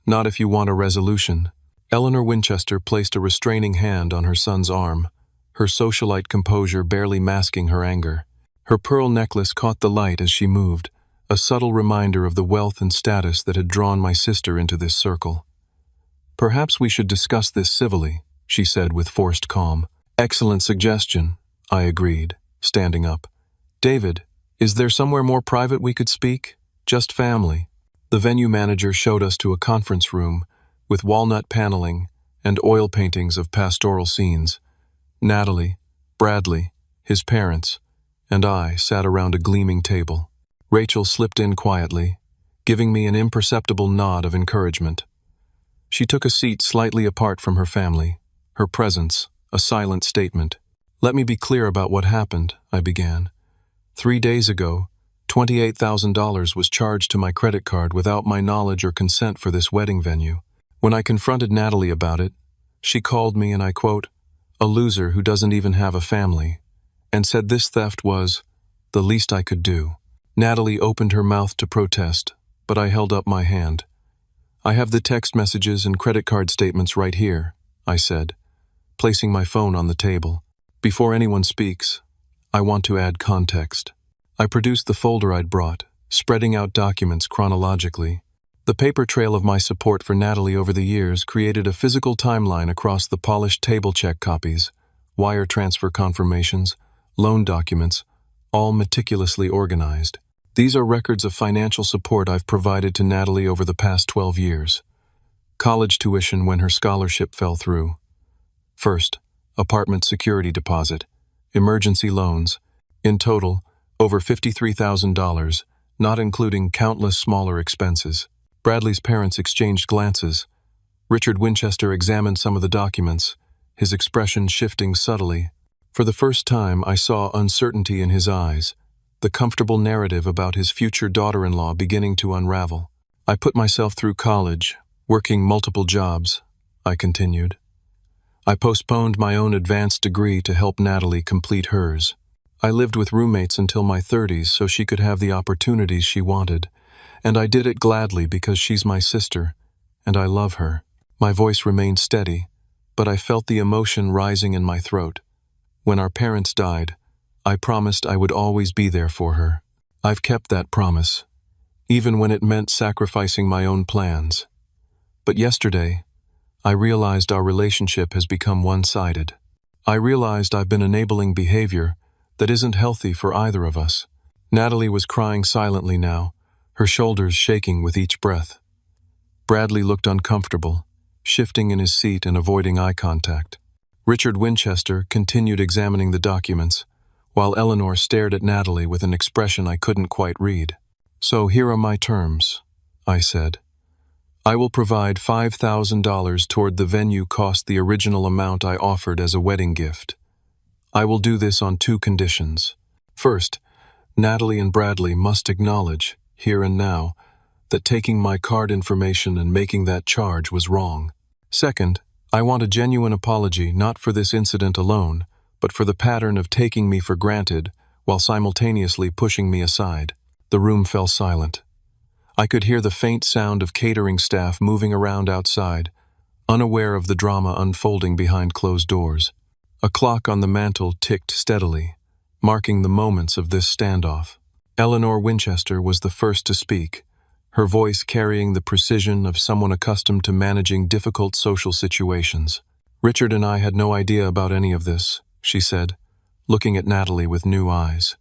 "Not if you want a resolution." Eleanor Winchester placed a restraining hand on her son's arm, her socialite composure barely masking her anger. Her pearl necklace caught the light as she moved, a subtle reminder of the wealth and status that had drawn my sister into this circle. "Perhaps we should discuss this civilly," she said with forced calm. "Excellent suggestion," I agreed, standing up. "David, is there somewhere more private we could speak? Just family." The venue manager showed us to a conference room with walnut paneling and oil paintings of pastoral scenes. Natalie, Bradley, his parents, and I sat around a gleaming table. Rachel slipped in quietly, giving me an imperceptible nod of encouragement. She took a seat slightly apart from her family, her presence a silent statement. "Let me be clear about what happened," I began. 3 days ago, $28,000 was charged to my credit card without my knowledge or consent for this wedding venue. When I confronted Natalie about it, she called me, and I quote, "a loser who doesn't even have a family," and said this theft was the least I could do. Natalie opened her mouth to protest, but I held up my hand. "I have the text messages and credit card statements right here," I said, placing my phone on the table. "Before anyone speaks, I want to add context." I produced the folder I'd brought, spreading out documents chronologically. The paper trail of my support for Natalie over the years created a physical timeline across the polished table check copies, wire transfer confirmations, loan documents, all meticulously organized. These are records of financial support I've provided to Natalie over the past 12 years. College tuition when her scholarship fell through. First, apartment security deposit, emergency loans, in total, over $53,000, not including countless smaller expenses. Bradley's parents exchanged glances. Richard Winchester examined some of the documents, his expression shifting subtly. For the first time, I saw uncertainty in his eyes, the comfortable narrative about his future daughter-in-law beginning to unravel. "I put myself through college, working multiple jobs," I continued. "I postponed my own advanced degree to help Natalie complete hers. I lived with roommates until my 30s so she could have the opportunities she wanted, and I did it gladly because she's my sister, and I love her." My voice remained steady, but I felt the emotion rising in my throat. When our parents died, I promised I would always be there for her. I've kept that promise, even when it meant sacrificing my own plans. But yesterday, I realized our relationship has become one-sided. I realized I've been enabling behavior that isn't healthy for either of us. Natalie was crying silently now, her shoulders shaking with each breath. Bradley looked uncomfortable, shifting in his seat and avoiding eye contact. Richard Winchester continued examining the documents, while Eleanor stared at Natalie with an expression I couldn't quite read. "So here are my terms," I said. "I will provide $5,000 toward the venue cost the original amount I offered as a wedding gift. I will do this on 2 conditions. First, Natalie and Bradley must acknowledge, here and now, that taking my card information and making that charge was wrong. Second, I want a genuine apology not for this incident alone, but for the pattern of taking me for granted while simultaneously pushing me aside." The room fell silent. I could hear the faint sound of catering staff moving around outside, unaware of the drama unfolding behind closed doors. A clock on the mantel ticked steadily, marking the moments of this standoff. Eleanor Winchester was the first to speak, her voice carrying the precision of someone accustomed to managing difficult social situations. "Richard and I had no idea about any of this," she said, looking at Natalie with new eyes.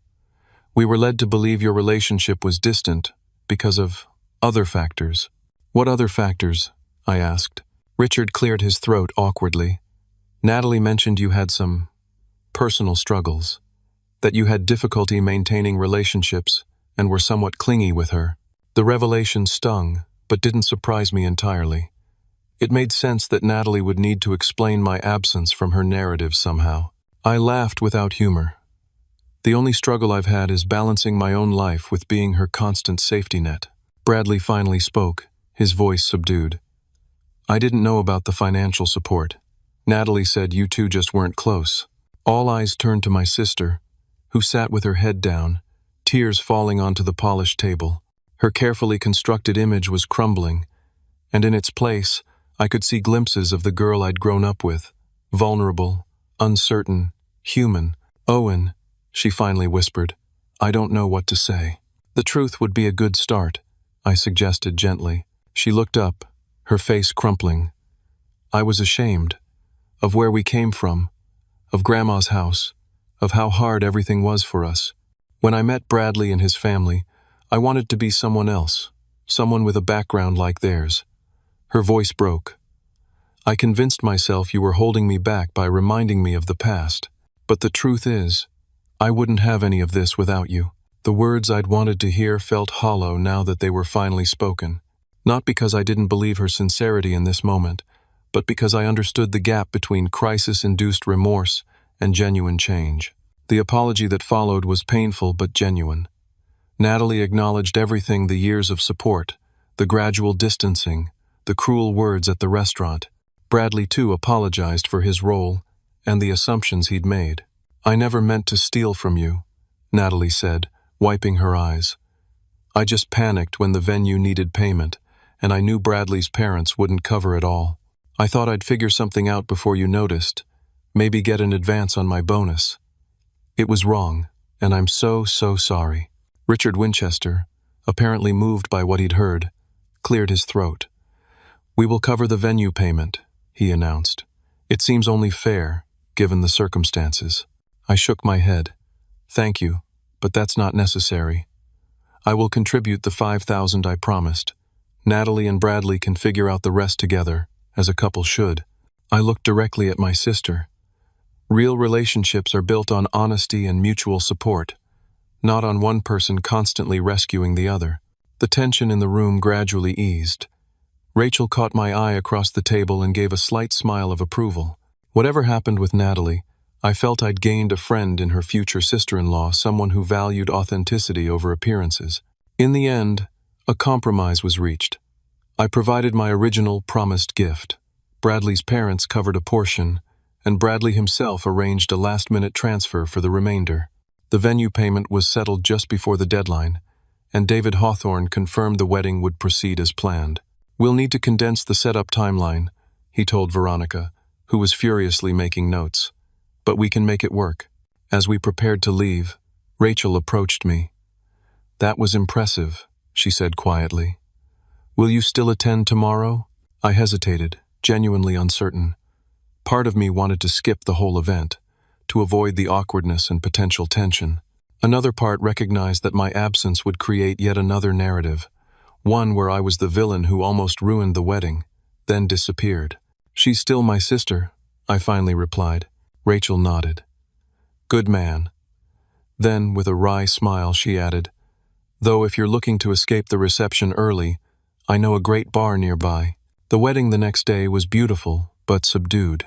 "We were led to believe your relationship was distant because of other factors." "What other factors?" I asked. Richard cleared his throat awkwardly. "Natalie mentioned you had some personal struggles, that you had difficulty maintaining relationships and were somewhat clingy with her." The revelation stung, but didn't surprise me entirely. It made sense that Natalie would need to explain my absence from her narrative somehow. I laughed without humor. "The only struggle I've had is balancing my own life with being her constant safety net." Bradley finally spoke, his voice subdued. "I didn't know about the financial support. Natalie said you two just weren't close." All eyes turned to my sister, who sat with her head down, tears falling onto the polished table. Her carefully constructed image was crumbling, and in its place, I could see glimpses of the girl I'd grown up with, vulnerable, uncertain, human. "Owen," she finally whispered, "I don't know what to say." "The truth would be a good start," I suggested gently. She looked up, her face crumpling. "I was ashamed of where we came from, of Grandma's house, of how hard everything was for us. When I met Bradley and his family, I wanted to be someone else, someone with a background like theirs." Her voice broke. "I convinced myself you were holding me back by reminding me of the past. But the truth is, I wouldn't have any of this without you." The words I'd wanted to hear felt hollow now that they were finally spoken. Not because I didn't believe her sincerity in this moment, but because I understood the gap between crisis-induced remorse and genuine change. The apology that followed was painful but genuine. Natalie acknowledged everything: the years of support, the gradual distancing, the cruel words at the restaurant. Bradley, too, apologized for his role and the assumptions he'd made. "I never meant to steal from you," Natalie said, wiping her eyes. "I just panicked when the venue needed payment, and I knew Bradley's parents wouldn't cover it all. I thought I'd figure something out before you noticed, maybe get an advance on my bonus. It was wrong, and I'm so sorry." Richard Winchester, apparently moved by what he'd heard, cleared his throat. "We will cover the venue payment," he announced. "It seems only fair, given the circumstances." I shook my head. "Thank you, but that's not necessary. I will contribute the $5,000 I promised. Natalie and Bradley can figure out the rest together, as a couple should." I looked directly at my sister. Real relationships are built on honesty and mutual support, not on one person constantly rescuing the other. The tension in the room gradually eased. Rachel caught my eye across the table and gave a slight smile of approval. Whatever happened with Natalie, I felt I'd gained a friend in her future sister-in-law, someone who valued authenticity over appearances. In the end, a compromise was reached. I provided my original promised gift. Bradley's parents covered a portion, and Bradley himself arranged a last-minute transfer for the remainder. The venue payment was settled just before the deadline, and David Hawthorne confirmed the wedding would proceed as planned. "We'll need to condense the setup timeline," he told Veronica, who was furiously making notes. "But we can make it work." As we prepared to leave, Rachel approached me. "That was impressive," she said quietly. "Will you still attend tomorrow?" I hesitated, genuinely uncertain. Part of me wanted to skip the whole event, to avoid the awkwardness and potential tension. Another part recognized that my absence would create yet another narrative, one where I was the villain who almost ruined the wedding, then disappeared. "She's still my sister," I finally replied. Rachel nodded. "Good man." Then, with a wry smile, she added, "Though if you're looking to escape the reception early, I know a great bar nearby." The wedding the next day was beautiful, but subdued.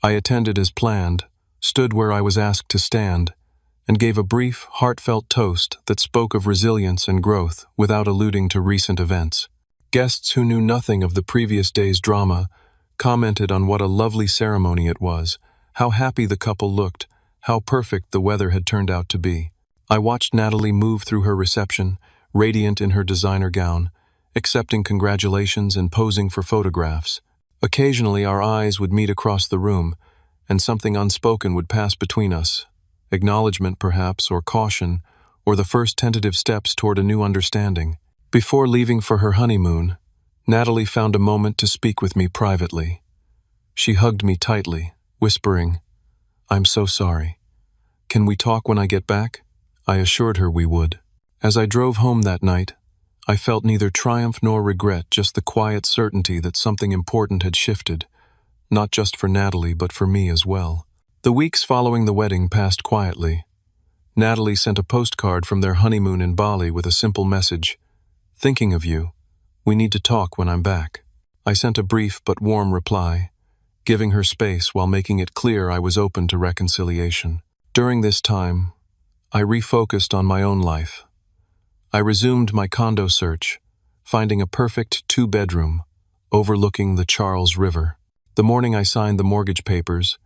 I attended as planned, stood where I was asked to stand, and gave a brief, heartfelt toast that spoke of resilience and growth without alluding to recent events. Guests who knew nothing of the previous day's drama commented on what a lovely ceremony it was, how happy the couple looked, how perfect the weather had turned out to be. I watched Natalie move through her reception, radiant in her designer gown, accepting congratulations and posing for photographs. Occasionally our eyes would meet across the room, and something unspoken would pass between us. Acknowledgement, perhaps, or caution, or the first tentative steps toward a new understanding. Before leaving for her honeymoon, Natalie found a moment to speak with me privately. She hugged me tightly, whispering, "I'm so sorry. Can we talk when I get back?" I assured her we would. As I drove home that night, I felt neither triumph nor regret, just the quiet certainty that something important had shifted, not just for Natalie but for me as well. The weeks following the wedding passed quietly. Natalie sent a postcard from their honeymoon in Bali with a simple message, "Thinking of you. We need to talk when I'm back." I sent a brief but warm reply, giving her space while making it clear I was open to reconciliation. During this time, I refocused on my own life. I resumed my condo search, finding a perfect 2-bedroom, overlooking the Charles River. The morning I signed the mortgage papers,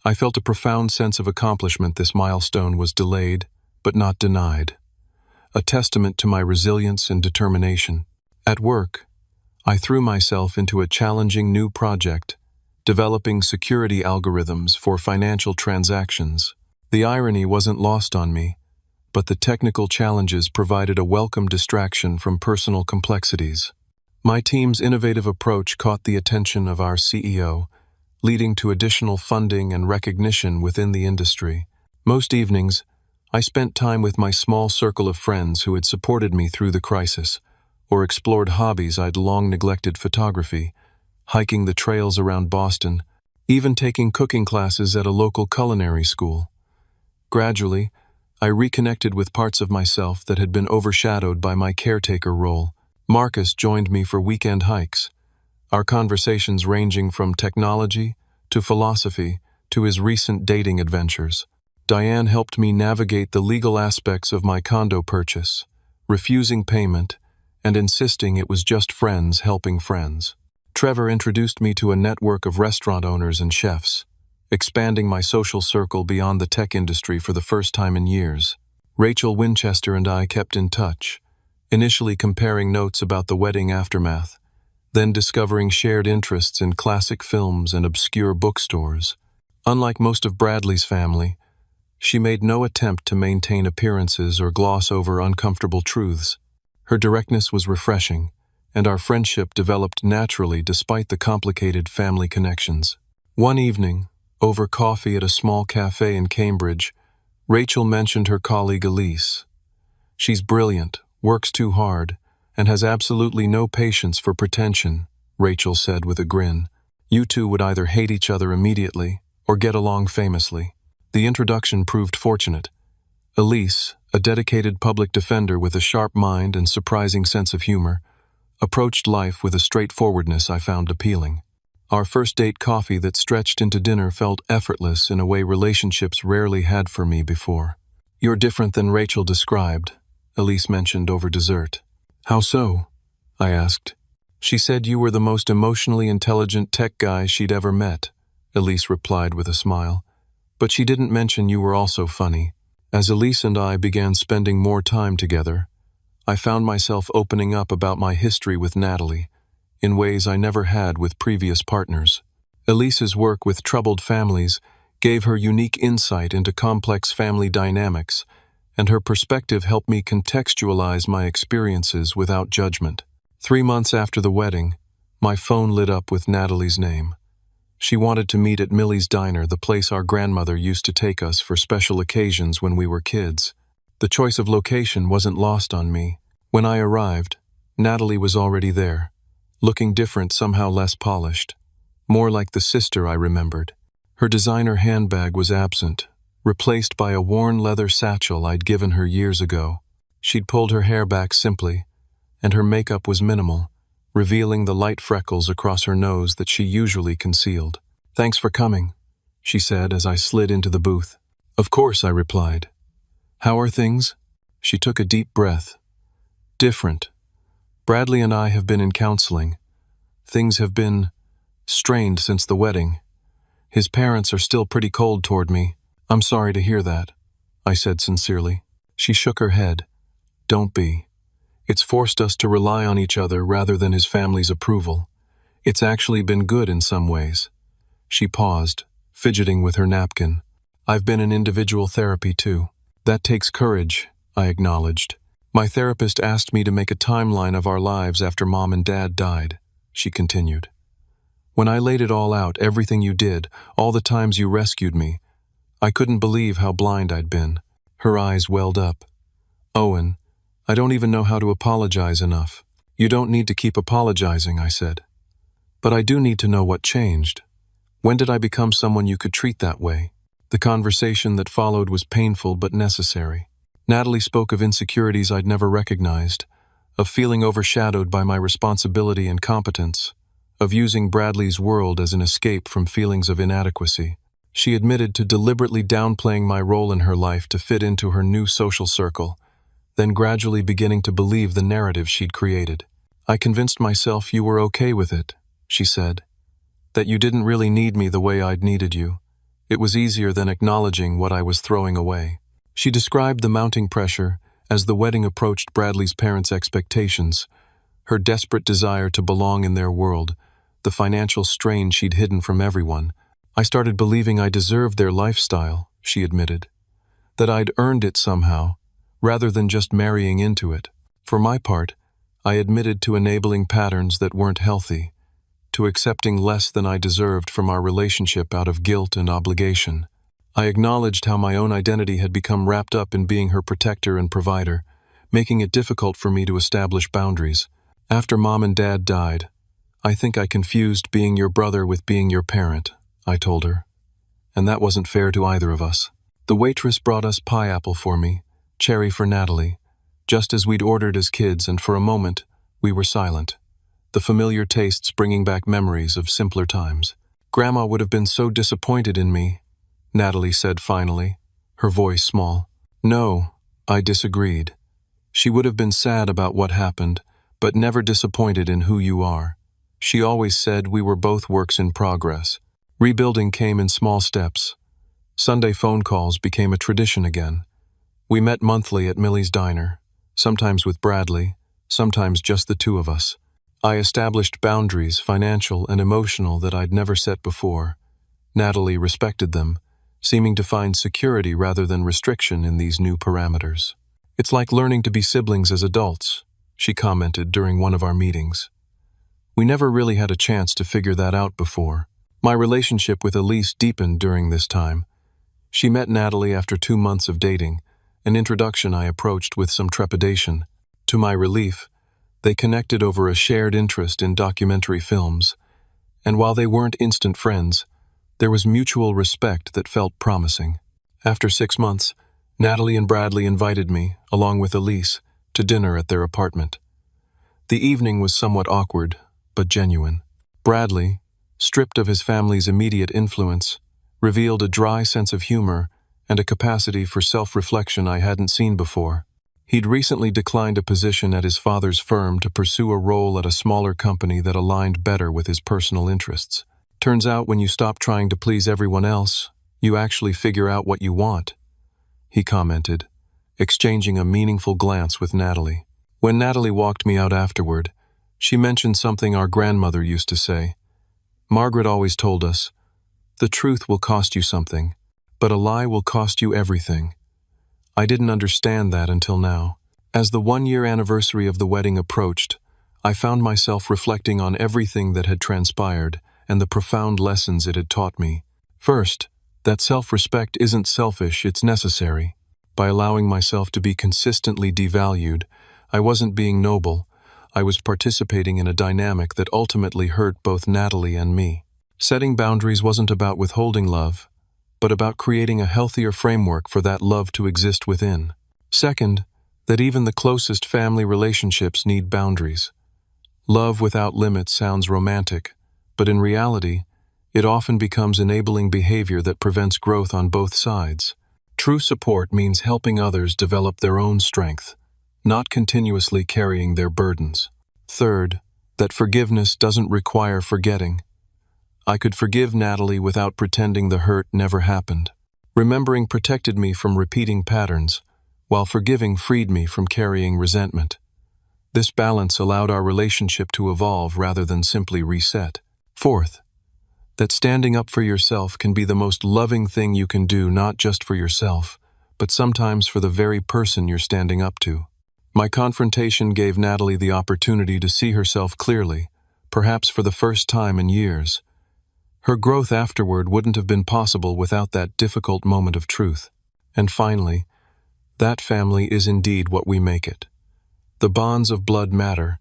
I felt a profound sense of accomplishment. This milestone was delayed, but not denied, a testament to my resilience and determination. At work, I threw myself into a challenging new project, developing security algorithms for financial transactions. The irony wasn't lost on me, but the technical challenges provided a welcome distraction from personal complexities. My team's innovative approach caught the attention of our CEO, leading to additional funding and recognition within the industry. Most evenings, I spent time with my small circle of friends who had supported me through the crisis, or explored hobbies I'd long neglected: photography, hiking the trails around Boston, even taking cooking classes at a local culinary school. Gradually, I reconnected with parts of myself that had been overshadowed by my caretaker role. Marcus joined me for weekend hikes, our conversations ranging from technology to philosophy to his recent dating adventures. Diane helped me navigate the legal aspects of my condo purchase, refusing payment and insisting it was just friends helping friends. Trevor introduced me to a network of restaurant owners and chefs, expanding my social circle beyond the tech industry for the first time in years. Rachel Winchester and I kept in touch, initially comparing notes about the wedding aftermath, then discovering shared interests in classic films and obscure bookstores. Unlike most of Bradley's family, she made no attempt to maintain appearances or gloss over uncomfortable truths. Her directness was refreshing, and our friendship developed naturally despite the complicated family connections. One evening, over coffee at a small cafe in Cambridge, Rachel mentioned her colleague Elise. "She's brilliant, works too hard, and has absolutely no patience for pretension," Rachel said with a grin. "You two would either hate each other immediately or get along famously." The introduction proved fortunate. Elise, a dedicated public defender with a sharp mind and surprising sense of humor, approached life with a straightforwardness I found appealing. Our first date coffee that stretched into dinner felt effortless in a way relationships rarely had for me before. "You're different than Rachel described," Elise mentioned over dessert. "How so?" I asked. "She said you were the most emotionally intelligent tech guy she'd ever met," Elise replied with a smile. "But she didn't mention you were also funny." As Elise and I began spending more time together, I found myself opening up about my history with Natalie, in ways I never had with previous partners. Elise's work with troubled families gave her unique insight into complex family dynamics, and her perspective helped me contextualize my experiences without judgment. 3 months after the wedding, My phone lit up with Natalie's name. She wanted to meet at Millie's Diner, the place our grandmother used to take us for special occasions when we were kids. The choice of location wasn't lost on me. When I arrived, Natalie was already there, looking different, somehow less polished. More like the sister I remembered. Her designer handbag was absent, replaced by a worn leather satchel I'd given her years ago. She'd pulled her hair back simply, and her makeup was minimal, revealing the light freckles across her nose that she usually concealed. "Thanks for coming," she said as I slid into the booth. "Of course," I replied. "How are things?" She took a deep breath. "Different. Bradley and I have been in counseling. Things have been strained since the wedding. His parents are still pretty cold toward me." "I'm sorry to hear that," I said sincerely. She shook her head. "Don't be. It's forced us to rely on each other rather than his family's approval. It's actually been good in some ways." She paused, fidgeting with her napkin. "I've been in individual therapy too." "That takes courage," I acknowledged. "My therapist asked me to make a timeline of our lives after Mom and Dad died," she continued. "When I laid it all out, everything you did, all the times you rescued me, I couldn't believe how blind I'd been." Her eyes welled up. "Owen, I don't even know how to apologize enough." "You don't need to keep apologizing," I said. "But I do need to know what changed. When did I become someone you could treat that way?" The conversation that followed was painful but necessary. Natalie spoke of insecurities I'd never recognized, of feeling overshadowed by my responsibility and competence, of using Bradley's world as an escape from feelings of inadequacy. She admitted to deliberately downplaying my role in her life to fit into her new social circle, then gradually beginning to believe the narrative she'd created. "I convinced myself you were okay with it," she said, "that you didn't really need me the way I'd needed you. It was easier than acknowledging what I was throwing away." She described the mounting pressure as the wedding approached Bradley's parents' expectations, her desperate desire to belong in their world, the financial strain she'd hidden from everyone. "I started believing I deserved their lifestyle," she admitted, "that I'd earned it somehow, rather than just marrying into it. For my part, I admitted to enabling patterns that weren't healthy, to accepting less than I deserved from our relationship out of guilt and obligation. I acknowledged how my own identity had become wrapped up in being her protector and provider, making it difficult for me to establish boundaries. After Mom and Dad died, I think I confused being your brother with being your parent," I told her. "And that wasn't fair to either of us." The waitress brought us pineapple for me, cherry for Natalie, just as we'd ordered as kids, and for a moment, we were silent, the familiar tastes bringing back memories of simpler times. "Grandma would have been so disappointed in me," Natalie said finally, her voice small. "No," I disagreed. "She would have been sad about what happened, but never disappointed in who you are. She always said we were both works in progress." Rebuilding came in small steps. Sunday phone calls became a tradition again. We met monthly at Millie's Diner, sometimes with Bradley, sometimes just the two of us. I established boundaries, financial and emotional, that I'd never set before. Natalie respected them, seeming to find security rather than restriction in these new parameters. "It's like learning to be siblings as adults," she commented during one of our meetings. "We never really had a chance to figure that out before." My relationship with Elise deepened during this time. She met Natalie after 2 months of dating, an introduction I approached with some trepidation. To my relief, they connected over a shared interest in documentary films, and while they weren't instant friends, there was mutual respect that felt promising. After 6 months, Natalie and Bradley invited me, along with Elise, to dinner at their apartment. The evening was somewhat awkward, but genuine. Bradley, stripped of his family's immediate influence, revealed a dry sense of humor and a capacity for self-reflection I hadn't seen before. He'd recently declined a position at his father's firm to pursue a role at a smaller company that aligned better with his personal interests. "Turns out when you stop trying to please everyone else, you actually figure out what you want," he commented, exchanging a meaningful glance with Natalie. When Natalie walked me out afterward, she mentioned something our grandmother used to say. "Margaret always told us, the truth will cost you something, but a lie will cost you everything." I didn't understand that until now. As the 1-year anniversary of the wedding approached, I found myself reflecting on everything that had transpired and the profound lessons it had taught me. First, that self-respect isn't selfish, it's necessary. By allowing myself to be consistently devalued, I wasn't being noble. I was participating in a dynamic that ultimately hurt both Natalie and me. Setting boundaries wasn't about withholding love, but about creating a healthier framework for that love to exist within. Second, that even the closest family relationships need boundaries. Love without limits sounds romantic, but in reality, it often becomes enabling behavior that prevents growth on both sides. True support means helping others develop their own strength, not continuously carrying their burdens. Third, that forgiveness doesn't require forgetting. I could forgive Natalie without pretending the hurt never happened. Remembering protected me from repeating patterns, while forgiving freed me from carrying resentment. This balance allowed our relationship to evolve rather than simply reset. Fourth, that standing up for yourself can be the most loving thing you can do, not just for yourself, but sometimes for the very person you're standing up to. My confrontation gave Natalie the opportunity to see herself clearly, perhaps for the first time in years. Her growth afterward wouldn't have been possible without that difficult moment of truth. And finally, that family is indeed what we make it. The bonds of blood matter,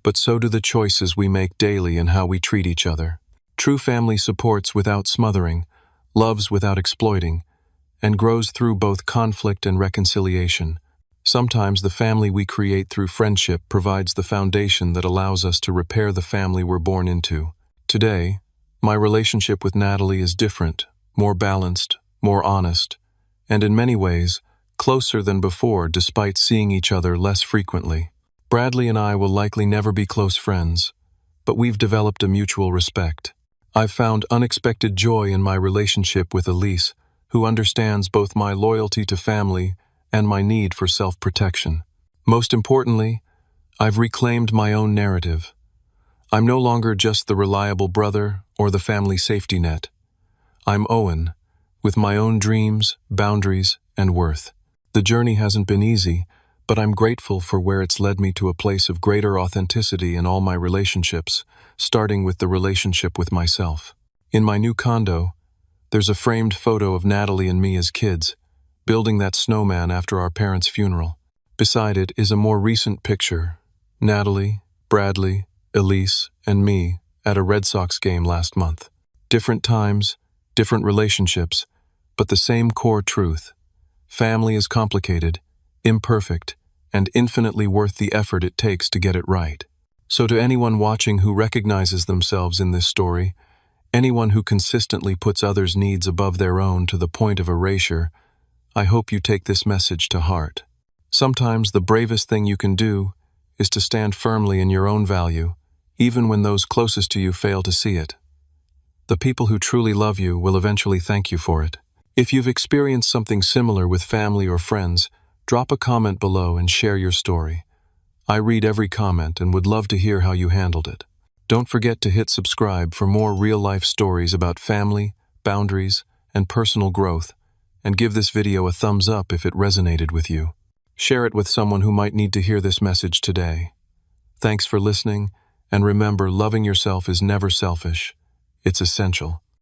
but so do the choices we make daily in how we treat each other. True family supports without smothering, loves without exploiting, and grows through both conflict and reconciliation. Sometimes the family we create through friendship provides the foundation that allows us to repair the family we're born into. Today, my relationship with Natalie is different, more balanced, more honest, and in many ways, closer than before despite seeing each other less frequently. Bradley and I will likely never be close friends, but we've developed a mutual respect. I've found unexpected joy in my relationship with Elise, who understands both my loyalty to family and my need for self-protection. Most importantly, I've reclaimed my own narrative. I'm no longer just the reliable brother or the family safety net. I'm Owen, with my own dreams, boundaries, and worth. The journey hasn't been easy, but I'm grateful for where it's led me to a place of greater authenticity in all my relationships, starting with the relationship with myself. In my new condo, there's a framed photo of Natalie and me as kids, building that snowman after our parents' funeral. Beside it is a more recent picture, Natalie, Bradley, Elise, and me at a Red Sox game last month. Different times, different relationships, but the same core truth. Family is complicated, imperfect, and infinitely worth the effort it takes to get it right. So to anyone watching who recognizes themselves in this story, anyone who consistently puts others' needs above their own to the point of erasure, I hope you take this message to heart. Sometimes the bravest thing you can do is to stand firmly in your own value, even when those closest to you fail to see it. The people who truly love you will eventually thank you for it. If you've experienced something similar with family or friends, drop a comment below and share your story. I read every comment and would love to hear how you handled it. Don't forget to hit subscribe for more real-life stories about family, boundaries, and personal growth, and give this video a thumbs up if it resonated with you. Share it with someone who might need to hear this message today. Thanks for listening, and remember, loving yourself is never selfish. It's essential.